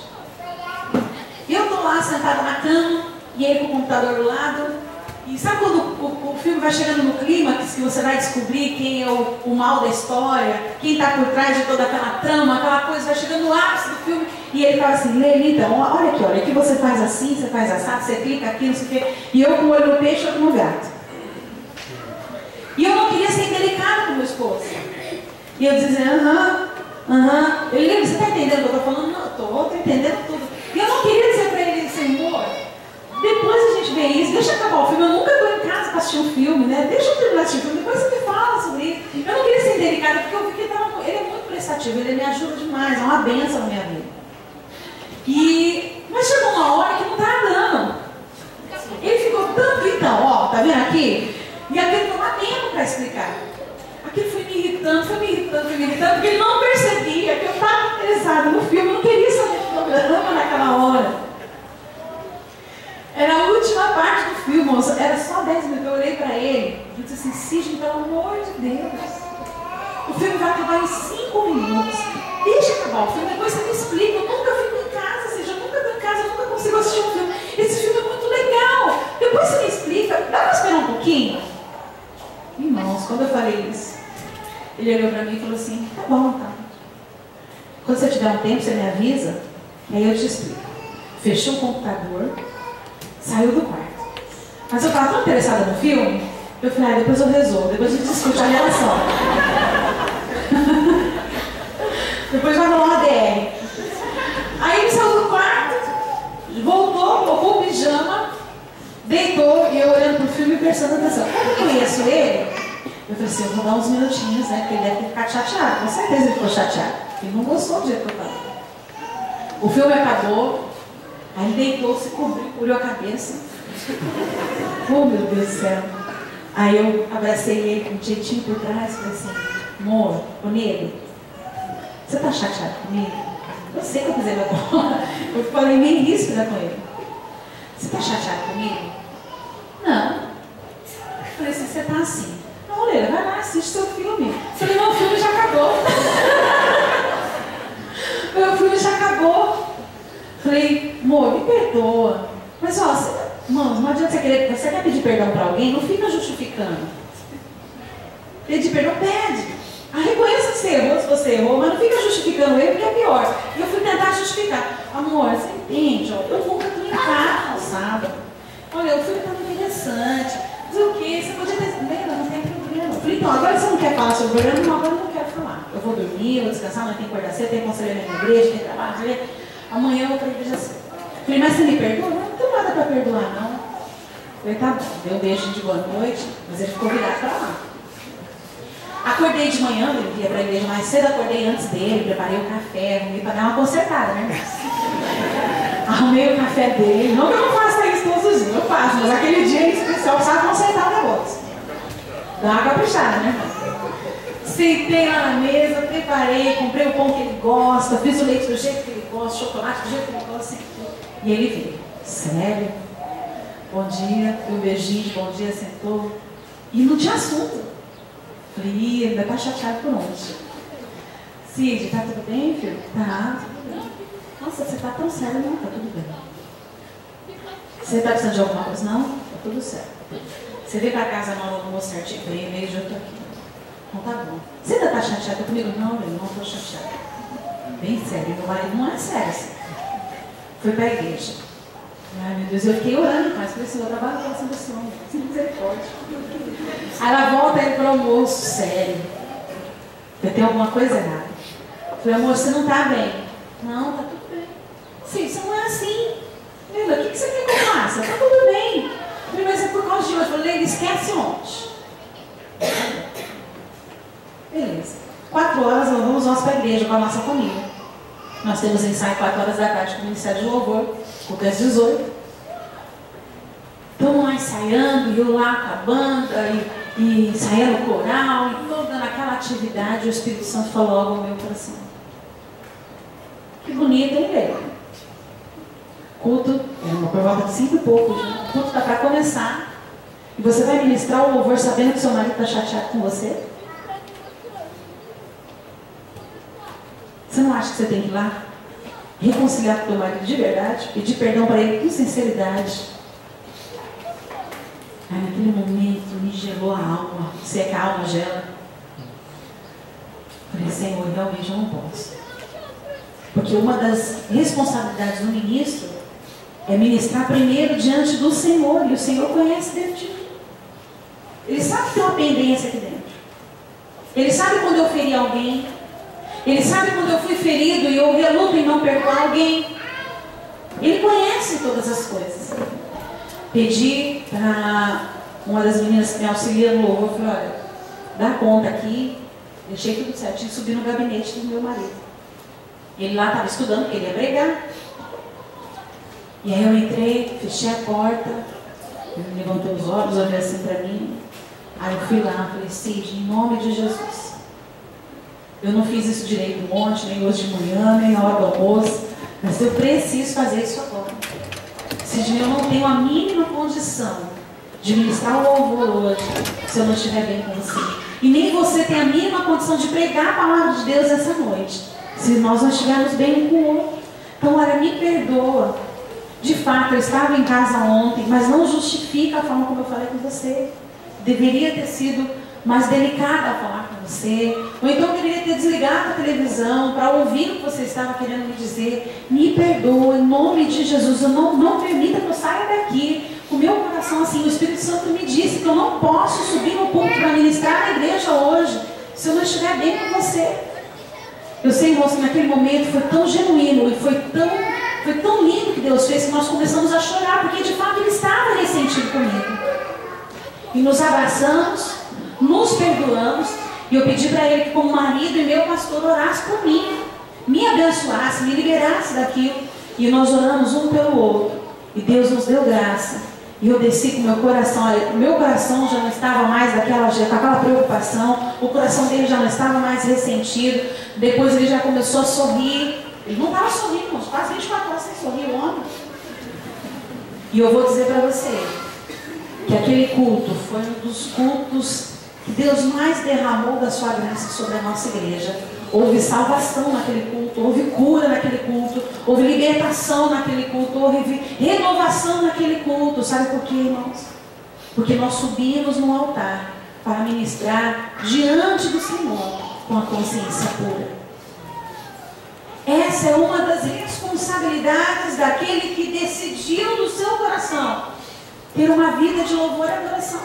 E eu estou lá sentada na cama, e ele com o computador do lado. E sabe quando o filme vai chegando no clímax, que você vai descobrir quem é o mal da história, quem está por trás de toda aquela trama, aquela coisa, vai chegando no ápice do filme, e ele fala assim, Lene, então, olha aqui, você faz assim, você faz assado, você clica aqui, não sei o quê, e eu com o olho no peixe, outro no gato. E eu não queria ser indelicada com o meu esposo. E eu dizia, ele lembra, você está entendendo o que eu estou falando? Não, estou entendendo tudo. E eu não queria dizer para ele, Senhor, depois a gente vê isso, deixa acabar o filme, eu nunca estou em casa para assistir um filme, deixa eu terminar de assistir o filme, depois você me fala sobre isso. Eu não queria ser indelicada, porque eu vi que ele é muito prestativo, ele me ajuda demais, é uma bênção na minha vida. Mas chegou uma hora que não estava dando. Ele ficou tanto, então, tá vendo aqui? E aquilo não dá tempo para explicar. Aquilo foi me irritando, porque ele não percebia que eu estava interessada no filme, eu não queria saber do programa naquela hora. Era a última parte do filme, moça, era só 10 minutos. Eu olhei para ele e disse assim, Sidney, pelo amor de Deus, o filme vai acabar em 5 minutos. Deixa acabar o filme, depois você me explica. Eu nunca fico em casa, Sidney, eu nunca estou em casa, eu nunca consigo assistir um filme. Esse filme é muito legal. Depois você me explica, dá para esperar um pouquinho? Irmãos, quando eu falei isso, ele olhou para mim e falou assim, tá bom, tá. Quando você tiver um tempo, você me avisa, e aí eu te explico. Fechou o computador, saiu do quarto. Mas eu estava tão interessada no filme, eu falei, depois eu resolvo, depois a gente discute a relação. Depois vai rolar uma DR. Aí ele saiu do quarto, voltou, colocou o pijama, deitou, e eu olhando pro filme e prestando atenção. Como eu conheço ele, eu falei assim, eu vou dar uns minutinhos, porque ele deve ter ficado chateado. Com certeza ele ficou chateado. Ele não gostou do jeito que eu estava. O filme acabou, aí ele deitou, se cobriu, olhou a cabeça. Oh, meu Deus do céu. Aí eu abracei ele com um jeitinho por trás e falei assim, amor, nego, você tá chateado comigo? Eu sei que eu fiz agora. Eu falei meio ríspida com ele. Você tá chateado comigo? Não. Eu falei assim, você tá assim. Não, Leila, vai lá, assiste seu filme. Eu falei, não, o filme já acabou. Meu filme já acabou. Falei, amor, me perdoa. Mas ó, mano, não adianta você quer pedir perdão para alguém, não fica justificando. Pedir perdão, pede. Reconheça que você errou, se você errou, mas não fica justificando o erro, porque é pior. E eu fui tentar justificar. Amor, você entende, ó, eu nunca estou em casa no sábado. Olha, o filme está muito interessante. Diz o quê? Você podia ter... Não tem problema. Eu falei, então, agora você não quer falar sobre o programa? Não, agora eu não quero falar. Eu vou dormir, eu vou descansar, amanhã tem que acordar cedo, tem conselheiro na igreja, tem trabalho, amanhã eu vou para a igreja cedo. Eu falei, mas você me perdoa? Não tem nada para perdoar, não. Eu falei, tá bom. Deu um beijo de boa noite, mas ele ficou virado para lá. Acordei de manhã, ele ia para a igreja mais cedo, acordei antes dele, preparei o café, arrumei para dar uma consertada, né? Arrumei o café dele. Não que eu não faça isso todos os dias, eu faço, mas aquele dia em especial eu precisava consertar o negócio. Dá uma caprichada, né? Sentei lá na mesa, preparei, comprei o pão que ele gosta, fiz o leite do jeito que ele gosta, chocolate do jeito que ele gosta. E ele veio. Sério? Bom dia, deu um beijinho de bom dia, sentou. E não tinha assunto. Falei, ih, ainda tá chateado por onde? Cid, tá tudo bem, filho? Tá, tudo bem. Nossa, você tá tão sério, não? Tá tudo bem. Você tá precisando de alguma coisa? Não? Tá tudo certo. Você veio pra casa na hora do almoço certinho? Veio, meio, já tô aqui. Não tá bom. Você ainda tá chateado comigo? Não, eu não tô chateado. Bem sério, meu marido não é sério assim. Foi pra igreja. Ai, meu Deus, eu fiquei orando, mas falei assim, eu trabalho com essa pessoa, sem misericórdia. Aí ela volta ele pro almoço, sério. Eu tenho alguma coisa errada. Falei, amor, você não tá bem. Não, tá tudo bem. Sim, isso não é assim. Leila, o que você quer que eu faça? Tá tudo bem. Falei, mas é por causa de hoje. Eu falei, Leila, esquece ontem. Beleza. 4 horas vamos nós para a igreja com a nossa família. Nós temos ensaio 4 horas da tarde com o Ministério de Louvor, culto às 18. Estamos lá ensaiando, e eu lá com a banda, e ensaiando o coral, e toda naquela atividade, o Espírito Santo falou logo ao meu coração. Que bonito, hein, velho? Culto, por volta de 5 e pouco, o culto está para começar. E você vai ministrar o louvor sabendo que seu marido está chateado com você? Você não acha que você tem que ir lá reconciliar com o teu marido de verdade, pedir perdão para ele com sinceridade? Aí naquele momento me gelou a alma. Você é que a alma gela? Falei, Senhor, realmente eu não posso. Porque uma das responsabilidades do ministro é ministrar primeiro diante do Senhor. E o Senhor conhece dentro de mim. Ele sabe que tem uma pendência aqui dentro. Ele sabe quando eu feri alguém. Ele sabe quando eu fui ferido e eu reluto em não perdoar alguém. Ele conhece todas as coisas. Pedi para uma das meninas que me auxilia no louvor, falei, olha, dá conta aqui, deixei tudo certinho, subi no gabinete do meu marido. Ele lá estava estudando, porque ele ia pregar. E aí eu entrei, fechei a porta, ele levantou os olhos, olhou assim para mim. Aí eu fui lá, falei, Cid, em nome de Jesus. Eu não fiz isso direito ontem, nem hoje de manhã, nem na hora do almoço, mas eu preciso fazer isso agora. Sidney, eu não tenho a mínima condição de ministrar o louvor hoje, se eu não estiver bem com você. E nem você tem a mínima condição de pregar a palavra de Deus essa noite, se nós não estivermos bem um com o outro. Então, olha, me perdoa. De fato, eu estava em casa ontem, mas não justifica a forma como eu falei com você. Deveria ter sido mais delicada a falar com você, ou então eu deveria ter desligado a televisão para ouvir o que você estava querendo me dizer. Me perdoa, em nome de Jesus. Eu não permita que eu saia daqui com o meu coração assim. O Espírito Santo me disse que eu não posso subir no púlpito para ministrar na igreja hoje se eu não estiver bem com você. Eu sei, irmãos, que naquele momento foi tão genuíno e foi tão lindo que Deus fez, que nós começamos a chorar, porque de fato Ele estava ressentido comigo. E nos abraçamos, nos perdoamos, e eu pedi para Ele que, como marido e meu pastor, orasse por mim, me abençoasse, me liberasse daquilo. E nós oramos um pelo outro, e Deus nos deu graça. E eu desci com o meu coração, olha, o meu coração já não estava mais com aquela preocupação, o coração dele já não estava mais ressentido. Depois ele já começou a sorrir. Ele não estava sorrindo, uns quase 24 horas sem sorrir, o homem. E eu vou dizer para você que aquele culto foi um dos cultos que Deus mais derramou da sua graça sobre a nossa igreja. Houve salvação naquele culto, houve cura naquele culto, houve libertação naquele culto, houve renovação naquele culto. Sabe por quê, irmãos? Porque nós subimos no altar para ministrar diante do Senhor com a consciência pura. Essa é uma das responsabilidades daquele que decidiu no seu coração ter uma vida de louvor e adoração.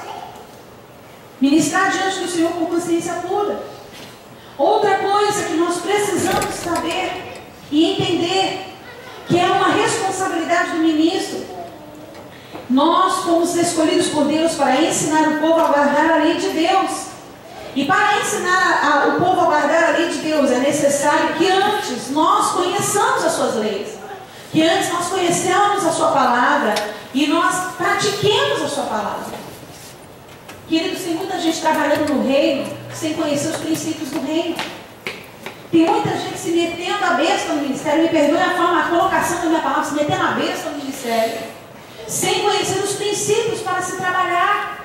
Ministrar diante do Senhor com consciência pura. Outra coisa que nós precisamos saber e entender, que é uma responsabilidade do ministro. Nós fomos escolhidos por Deus para ensinar o povo a guardar a lei de Deus. E para ensinar o povo a guardar a lei de Deus, é necessário que antes nós conheçamos as suas leis. Que antes nós conheçamos a sua palavra e nós pratiquemos a sua palavra. Queridos, tem muita gente trabalhando no reino sem conhecer os princípios do reino. Tem muita gente se metendo a besta no ministério, me perdoe a colocação da minha palavra, se metendo a besta no ministério, sem conhecer os princípios para se trabalhar.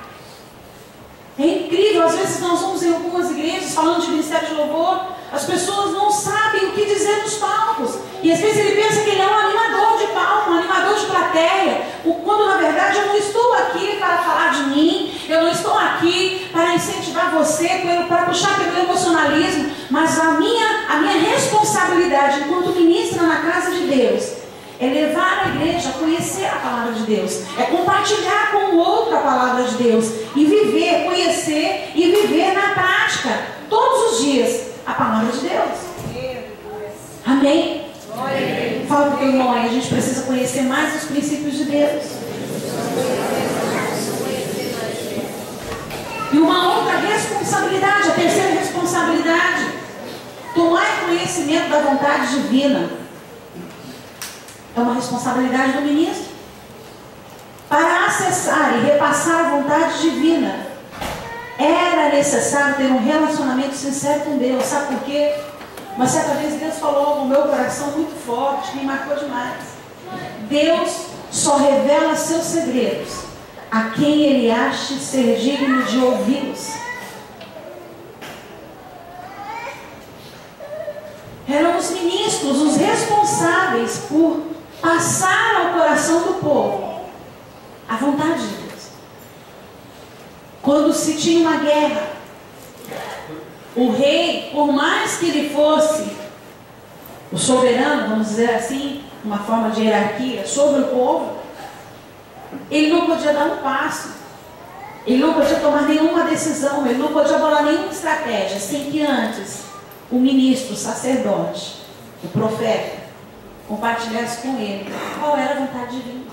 É incrível, às vezes nós vamos em algumas igrejas falando de ministério de louvor, as pessoas não sabem o que dizer nos palcos. E às vezes ele pensa que ele é um animador de palco, um animador de plateia, quando na verdade eu não estou aqui para falar de mim, eu não estou aqui para incentivar você, para puxar pelo emocionalismo, mas a minha responsabilidade enquanto ministra na casa de Deus é levar a igreja a conhecer a palavra de Deus, é compartilhar com o outro a palavra de Deus e viver, conhecer e viver na prática, todos os dias, a palavra de Deus. Amém? Fala para o teu irmão aí, a gente precisa conhecer mais os princípios de Deus. E uma outra responsabilidade, a terceira responsabilidade, tomar conhecimento da vontade divina. É uma responsabilidade do ministro. Para acessar e repassar a vontade divina, era necessário ter um relacionamento sincero com Deus. Sabe por quê? Uma certa vez Deus falou algo no meu coração muito forte, me marcou demais. Deus só revela seus segredos a quem Ele ache ser digno de ouvi-los. Eram os ministros, os responsáveis por passar ao coração do povo a vontade de Deus. Quando se tinha uma guerra, o rei, por mais que ele fosse o soberano, vamos dizer assim, uma forma de hierarquia sobre o povo, ele não podia dar um passo, ele não podia tomar nenhuma decisão, ele não podia bolar nenhuma estratégia sem que antes o ministro, o sacerdote, o profeta compartilhasse com ele qual era a vontade divina.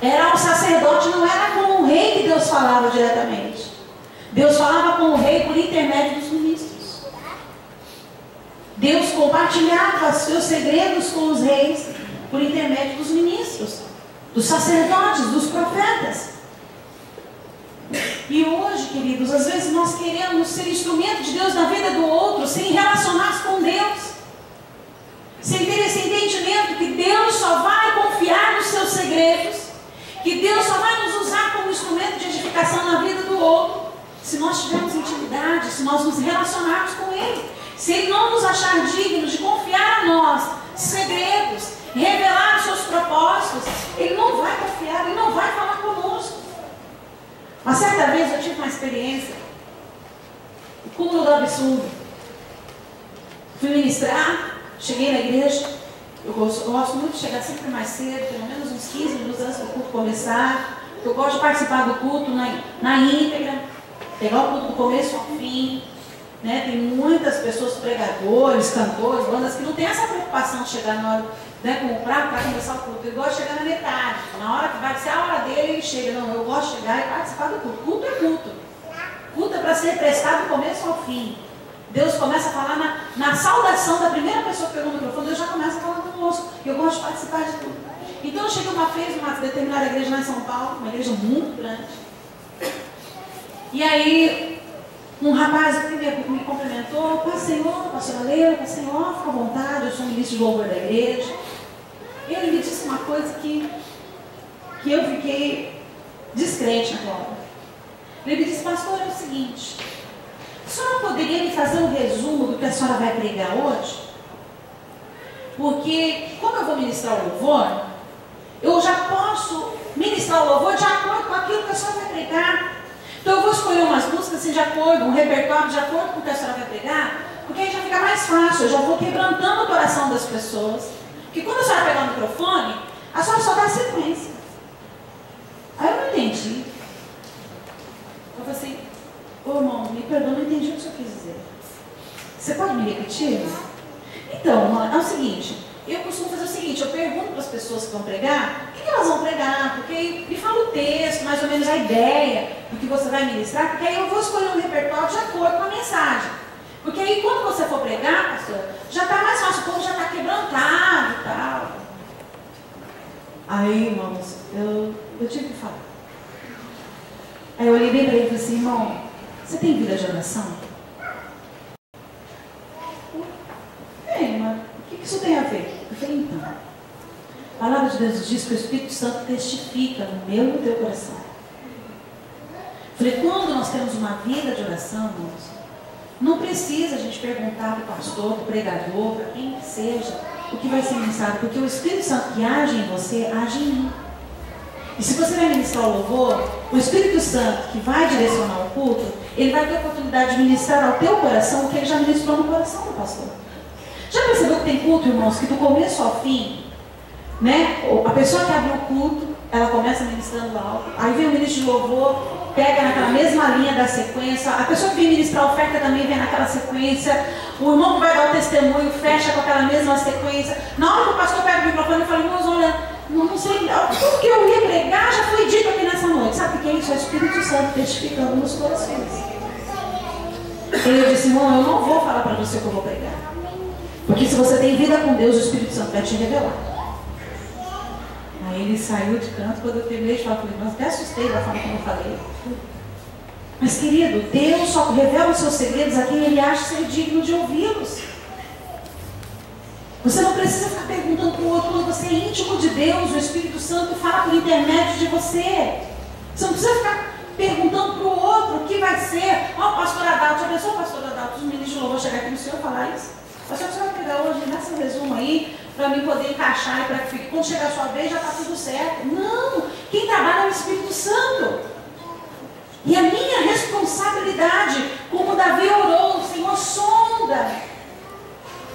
Era o sacerdote, não era com o rei que Deus falava diretamente. Deus falava com o rei por intermédio dos ministros. Deus compartilhava seus segredos com os reis por intermédio dos ministros, dos sacerdotes, dos profetas. E hoje, queridos, às vezes nós queremos ser instrumento de Deus na vida do outro, sem relacionar-se com Deus, sem ter esse entendimento que Deus só vai confiar nos seus segredos, que Deus só vai nos usar como instrumento de edificação na vida do outro, se nós tivermos intimidade, se nós nos relacionarmos com Ele. Se Ele não nos achar dignos de confiar a nós segredos, revelar os seus propósitos, Ele não vai confiar, Ele não vai falar conosco. Uma certa vez eu tive uma experiência, o cúmulo do absurdo. Fui ministrar, cheguei na igreja, eu gosto muito de chegar sempre mais cedo, pelo menos uns 15 minutos antes do culto começar. Eu gosto de participar do culto na íntegra, pegar o culto do começo ao fim. Né? Tem muitas pessoas, pregadores, cantores, bandas, que não tem essa preocupação de chegar na hora, né, para começar o culto. Ele gosta de chegar na metade, na hora que vai ser a hora dele, ele chega. Não, eu gosto de chegar e participar do culto. Culto é culto. Culto é para ser prestado do começo ao fim. Deus começa a falar na saudação da primeira pessoa que pegou o microfone, Deus já começa a falar conosco. Eu gosto de participar de tudo. Então eu cheguei uma vez numa determinada igreja lá em São Paulo, uma igreja muito grande. E aí um rapaz me cumprimentou, Pai Senhor, pastora Leila, Pai Senhor, fica à vontade, eu sou ministro de louvor da igreja. E ele me disse uma coisa que eu fiquei descrente naquela hora. Ele me disse, pastor, é o seguinte, a senhora poderia me fazer um resumo do que a senhora vai pregar hoje? Porque, como eu vou ministrar o louvor, eu já posso ministrar o louvor de acordo com aquilo que a senhora vai pregar. Então eu vou escolher umas músicas assim, de acordo, um repertório de acordo com o que a senhora vai pregar, porque aí já fica mais fácil, eu já vou quebrantando o coração das pessoas. Porque quando a senhora pegar o microfone, a senhora só dá a sequência. Aí eu não entendi. Eu falei assim, ô irmão, me perdoa, não entendi o que o senhor quis dizer. Você pode me repetir? Então, é o seguinte, eu costumo fazer o seguinte, eu pergunto para as pessoas que vão pregar, o que elas vão pregar, porque me fala o texto, mais ou menos a ideia, do que você vai ministrar, porque aí eu vou escolher um repertório de acordo com a mensagem. Porque aí quando você for pregar, pastor, já está mais fácil, o povo já está quebrantado e tal. Aí, irmãos, eu tive que falar. Aí eu olhei bem para ele e falei assim, irmão, você tem vida de oração? Mas o que isso tem a ver? Eu falei, então, a palavra de Deus diz que o Espírito Santo testifica no meu e no teu coração. Eu falei, quando nós temos uma vida de oração, irmãos, não precisa a gente perguntar para o pastor, para o pregador, para quem que seja, o que vai ser ministrado, porque o Espírito Santo que age em você, age em mim. E se você vai ministrar o louvor, o Espírito Santo que vai direcionar o culto, ele vai ter a oportunidade de ministrar ao teu coração o que ele já ministrou no coração do pastor. Já percebeu que tem culto, irmãos, que do começo ao fim, né, a pessoa que abre o culto, ela começa ministrando algo, aí vem o ministro de louvor, pega naquela mesma linha da sequência, a pessoa que vem ministrar a oferta também vem naquela sequência, o irmão que vai dar o testemunho fecha com aquela mesma sequência. Na hora que o pastor pega o microfone e fala, irmãos, olha, não sei, tudo que eu ia pregar já foi dito aqui nessa noite. Sabe o que é isso? É o Espírito Santo testificando nos corações. Ele disse, irmão, eu não vou falar para você o que eu vou pregar. Porque se você tem vida com Deus, o Espírito Santo vai te revelar. Aí ele saiu de canto, quando eu terminei de falar, eu falei, mas até assustei da forma como eu falei. Mas querido, Deus só revela os seus segredos a quem Ele acha ser digno de ouvi-los. Você não precisa ficar perguntando para o outro, quando você é íntimo de Deus, o Espírito Santo fala por intermédio de você. Você não precisa ficar perguntando para o outro o que vai ser. Ó, pastor Adalto, já pensou, pastor Adalto, os ministros de louvor chegar aqui no senhor e falar isso? Pastor, você vai pegar hoje nessa resumo aí, para mim poder encaixar e para que quando chegar a sua vez já está tudo certo. Não! Quem trabalha é o Espírito Santo. E a minha responsabilidade, como Davi orou, Senhor, sonda.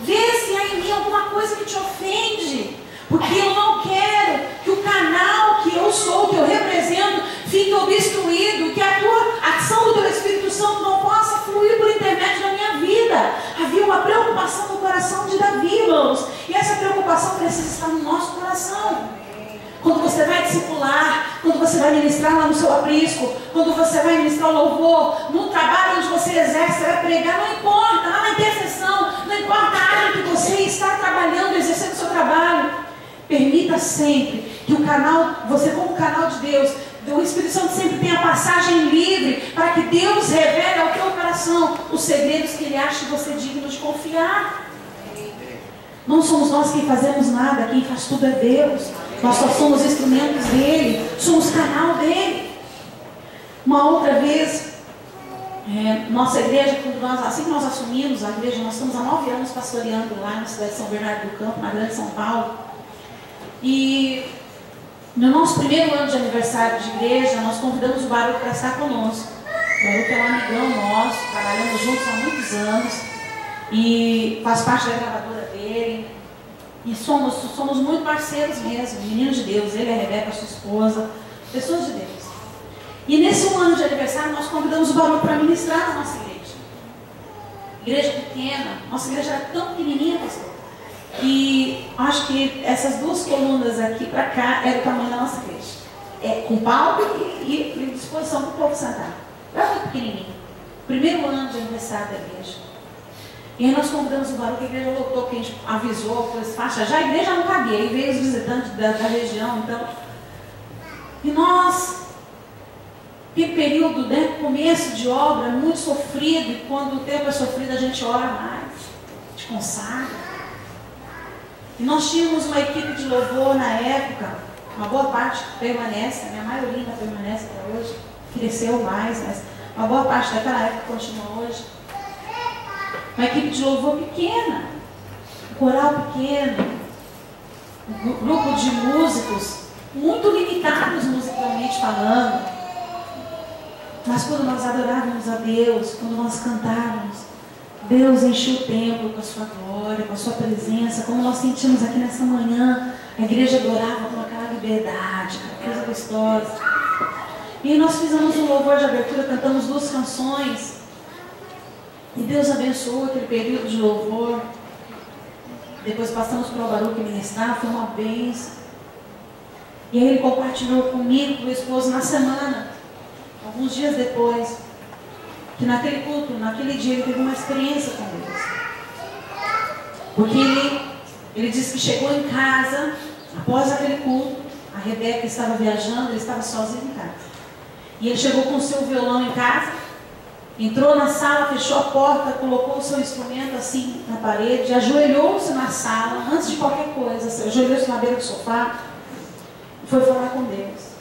Vê se há em mim alguma coisa que te ofende. Porque eu não quero que o canal que eu sou, que eu represento, fique obstruído, que a tua ação do teu Espírito Santo não possa fluir por intermédio da minha vida. Havia uma preocupação no coração de Davi, irmãos. E essa preocupação precisa estar no nosso coração. Quando você vai discipular, quando você vai ministrar lá no seu aprisco, quando você vai ministrar o louvor, no trabalho onde você exerce, você vai pregar, não importa, lá na intercessão, não importa a área que você está trabalhando, exercendo o seu trabalho. Permita sempre que o canal, você como canal de Deus, o Espírito Santo sempre tem a passagem livre para que Deus revele ao teu coração os segredos que Ele acha você digno de confiar. Não somos nós quem fazemos nada, quem faz tudo é Deus. Nós só somos instrumentos dEle, somos canal dEle. Uma outra vez, nossa igreja, assim que nós assumimos a igreja, nós estamos há 9 anos pastoreando lá na cidade de São Bernardo do Campo, na Grande São Paulo. E no nosso primeiro ano de aniversário de igreja, nós convidamos o Baruch para estar conosco. O Baruch é um amigão nosso, trabalhamos juntos há muitos anos e faz parte da gravadora dele. E somos muito parceiros mesmo, meninos de Deus, ele, a Rebeca, a sua esposa, pessoas de Deus. E nesse ano de aniversário nós convidamos o Baruch para ministrar na nossa igreja. Igreja pequena, nossa igreja era tão pequenininha, pastor. E acho que essas 2 colunas aqui para cá era o tamanho da nossa igreja. Com palco e disposição para o povo sentar. Era muito pequenininho. Primeiro ano de aniversário da igreja. E aí nós convidamos o Baruch, a igreja lotou, que a gente avisou, pôs faixa, já a igreja não cabia, aí veio os visitantes da região, então. E nós, que período, né, começo de obra, muito sofrido, e quando o tempo é sofrido a gente ora mais, a gente consagra. E nós tínhamos uma equipe de louvor na época, uma boa parte permanece, a minha maioria ainda permanece até hoje, cresceu mais, mas uma boa parte daquela época continua hoje. Uma equipe de louvor pequena, um coral pequeno, um grupo de músicos muito limitados musicalmente falando. Mas quando nós adorávamos a Deus, quando nós cantávamos, Deus encheu o templo com a sua glória, com a sua presença, como nós sentimos aqui nessa manhã. A igreja adorava com aquela liberdade, aquela coisa gostosa. E nós fizemos um louvor de abertura, cantamos 2 canções. E Deus abençoou aquele período de louvor. Depois passamos para o Baruch ministrar, foi uma bênção. E aí ele compartilhou comigo, com o meu esposo, na semana. alguns dias depois, que naquele culto, naquele dia, ele teve uma experiência com Deus. Porque ele disse que chegou em casa, após aquele culto, a Rebeca estava viajando, ele estava sozinho em casa. E ele chegou com o seu violão em casa, entrou na sala, fechou a porta, colocou o seu instrumento assim na parede, ajoelhou-se na sala, antes de qualquer coisa, ajoelhou-se na beira do sofá, e foi falar com Deus.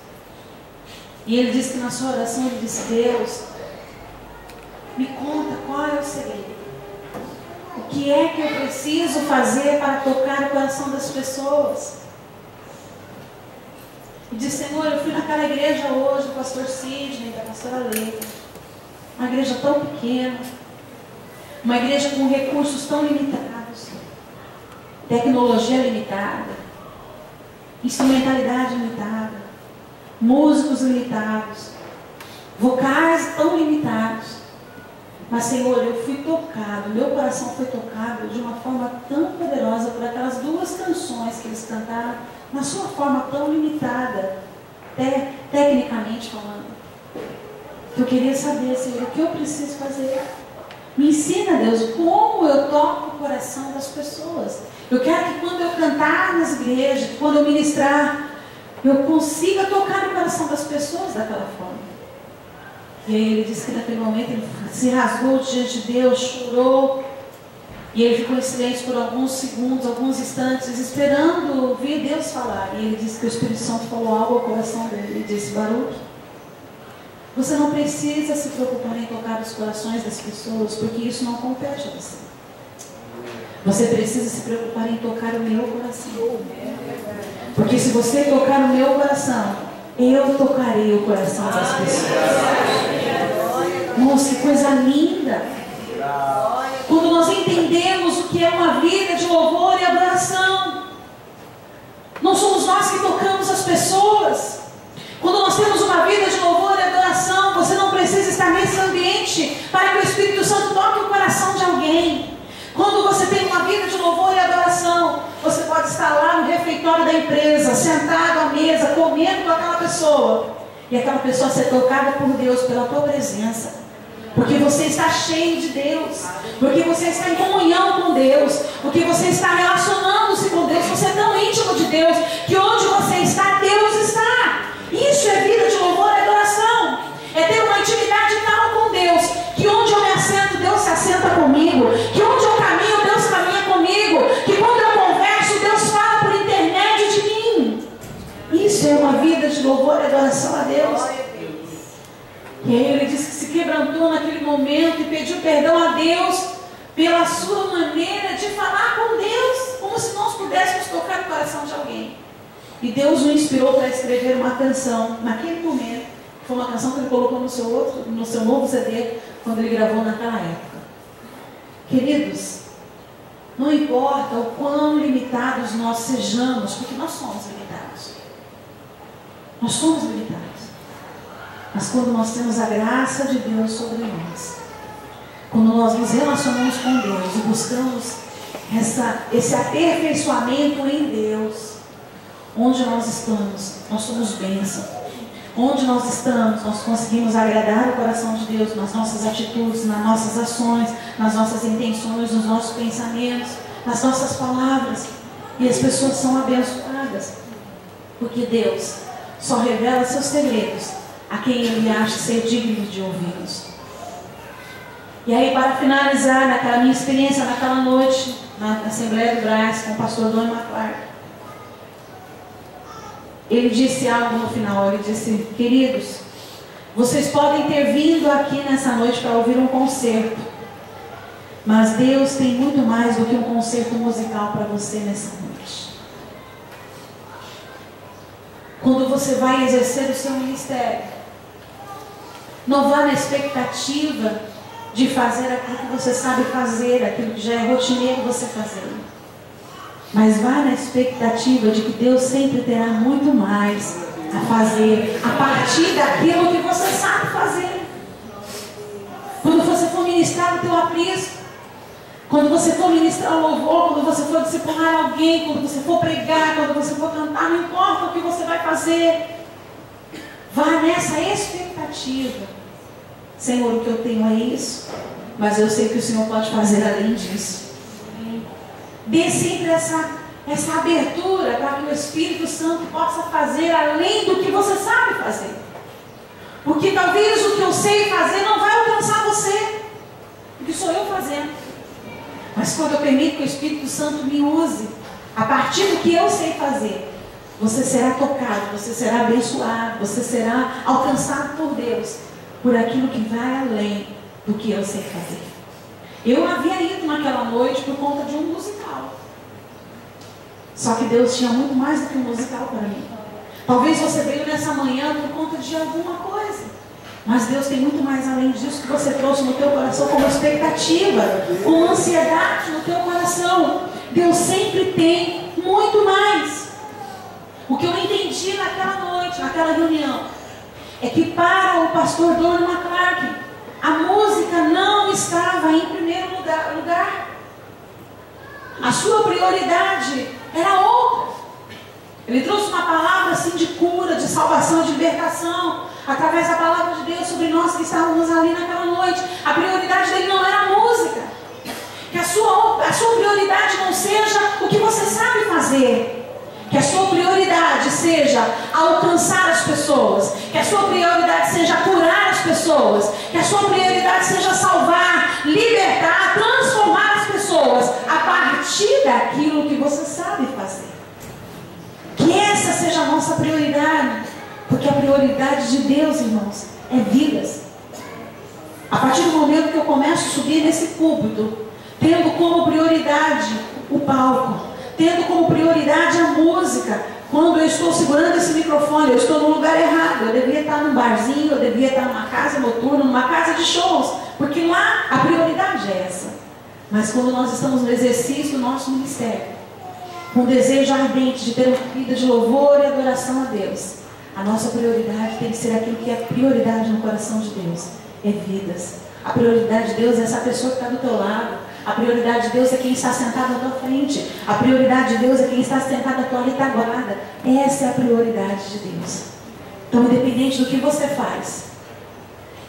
E ele disse que na sua oração, ele disse: Deus, me conta qual é o segredo. O que é que eu preciso fazer para tocar o coração das pessoas? E disse: Senhor, eu fui naquela igreja hoje, do pastor Sidney, da pastora Leila. Uma igreja tão pequena, uma igreja com recursos tão limitados, tecnologia limitada, instrumentalidade limitada, músicos limitados, vocais tão limitados. Mas, Senhor, eu fui tocado, meu coração foi tocado de uma forma tão poderosa por aquelas duas canções que eles cantaram, na sua forma tão limitada, tecnicamente falando. Eu queria saber, Senhor, o que eu preciso fazer. Me ensina, Deus, como eu toco o coração das pessoas. Eu quero que quando eu cantar nas igrejas, quando eu ministrar, eu consiga tocar no coração das pessoas daquela forma. E aí ele disse que naquele momento ele se rasgou diante de Deus, chorou. E ele ficou em silêncio por alguns segundos, alguns instantes, esperando ouvir Deus falar. E ele disse que o Espírito Santo falou algo ao coração dele. Ele disse: Baruque, você não precisa se preocupar em tocar os corações das pessoas, porque isso não compete a você. Você precisa se preocupar em tocar o meu coração. Porque se você tocar o meu coração, eu tocarei o coração das pessoas. Nossa, que coisa linda! Quando nós entendemos o que é uma vida de louvor e adoração, não somos nós que tocamos as pessoas. Quando nós temos uma vida de louvor e adoração, você não precisa estar nesse ambiente para que o Espírito Santo toque o coração de alguém. Quando você tem uma vida de louvor e adoração, você pode estar lá no refeitório da empresa, sentado à mesa, comendo com aquela pessoa, e aquela pessoa ser tocada por Deus, pela tua presença, porque você está cheio de Deus, porque você está em comunhão com Deus, porque você está relacionando-se com Deus, você é tão íntimo de Deus, que onde você está, Deus está. Isso é vida de louvor e adoração, é ter uma intimidade tal com Deus, que onde eu me assento, Deus se assenta comigo, que onde eu caminho, Deus caminha comigo, que quando eu converso, Deus fala por intermédio de mim. Isso é uma vida de louvor e adoração a Deus. E aí ele disse que se quebrantou naquele momento e pediu perdão a Deus pela sua maneira de falar com Deus, como se nós pudéssemos tocar o coração de alguém. E Deus o inspirou para escrever uma canção naquele momento. Foi uma canção que ele colocou no seu novo CD, quando ele gravou naquela época. Queridos, não importa o quão limitados nós sejamos, porque nós somos limitados. Nós somos limitados. Mas quando nós temos a graça de Deus sobre nós, quando nós nos relacionamos com Deus e buscamos esse aperfeiçoamento em Deus, onde nós estamos, nós somos bênção. Onde nós estamos, nós conseguimos agradar o coração de Deus nas nossas atitudes, nas nossas ações, nas nossas intenções, nos nossos pensamentos, nas nossas palavras. E as pessoas são abençoadas, porque Deus só revela seus segredos a quem Ele acha ser digno de ouvi-los. E aí, para finalizar, naquela minha experiência, naquela noite, na Assembleia do Brás, com o pastor Dom McClark, ele disse algo no final. Ele disse: queridos, vocês podem ter vindo aqui nessa noite para ouvir um concerto, mas Deus tem muito mais do que um concerto musical para você nessa noite. Quando você vai exercer o seu ministério, não vá na expectativa de fazer aquilo que você sabe fazer, aquilo que já é rotineiro você fazer. Mas vá na expectativa de que Deus sempre terá muito mais a fazer a partir daquilo que você sabe fazer. Quando você for ministrar o teu aprisco, quando você for ministrar o louvor, quando você for discipular alguém, quando você for pregar, quando você for cantar, não importa o que você vai fazer, vá nessa expectativa expectativa. Senhor, o que eu tenho é isso, mas eu sei que o Senhor pode fazer além disso. Dê sempre essa abertura para que o Espírito Santo possa fazer além do que você sabe fazer. Porque talvez o que eu sei fazer não vai alcançar você, porque sou eu fazendo. Mas quando eu permito que o Espírito Santo me use, a partir do que eu sei fazer, você será tocado, você será abençoado, você será alcançado por Deus, por aquilo que vai além do que eu sei fazer. Eu havia ido naquela noite por conta de um musical. Só que Deus tinha muito mais do que um musical para mim. Talvez você veio nessa manhã por conta de alguma coisa, mas Deus tem muito mais além disso que você trouxe no teu coração como expectativa, com ansiedade no teu coração. Deus sempre tem muito mais. O que eu entendi naquela noite, naquela reunião, é que para o pastor Donnie McClurkin, a música não estava em primeiro lugar. A sua prioridade era outra. Ele trouxe uma palavra assim de cura, de salvação, de libertação, através da palavra de Deus sobre nós que estávamos ali naquela noite. A prioridade dele não era a música. Que a sua prioridade não seja o que você sabe fazer. Que a sua prioridade seja alcançar as pessoas. Que a sua prioridade seja curar as pessoas. Que a sua prioridade seja salvar, libertar, transformar as pessoas a partir daquilo que você sabe fazer. Que essa seja a nossa prioridade. Porque a prioridade de Deus, irmãos, é vidas. A partir do momento que eu começo a subir nesse púlpito, tendo como prioridade o palco, tendo como prioridade a música, quando eu estou segurando esse microfone, eu estou no lugar errado. Eu devia estar num barzinho, eu devia estar numa casa noturna, numa casa de shows, porque lá a prioridade é essa. Mas quando nós estamos no exercício do nosso ministério, com desejo ardente de ter uma vida de louvor e adoração a Deus, a nossa prioridade tem que ser aquilo que é prioridade no coração de Deus, é vidas. A prioridade de Deus é essa pessoa que está do teu lado. A prioridade de Deus é quem está sentado à tua frente. A prioridade de Deus é quem está sentado à tua retaguarda. Essa é a prioridade de Deus. Então, independente do que você faz,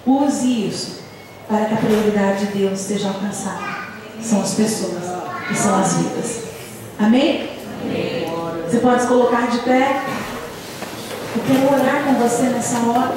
use isso para que a prioridade de Deus seja alcançada. São as pessoas e são as vidas. Amém? Amém. Você pode se colocar de pé. Eu quero orar com você nessa hora.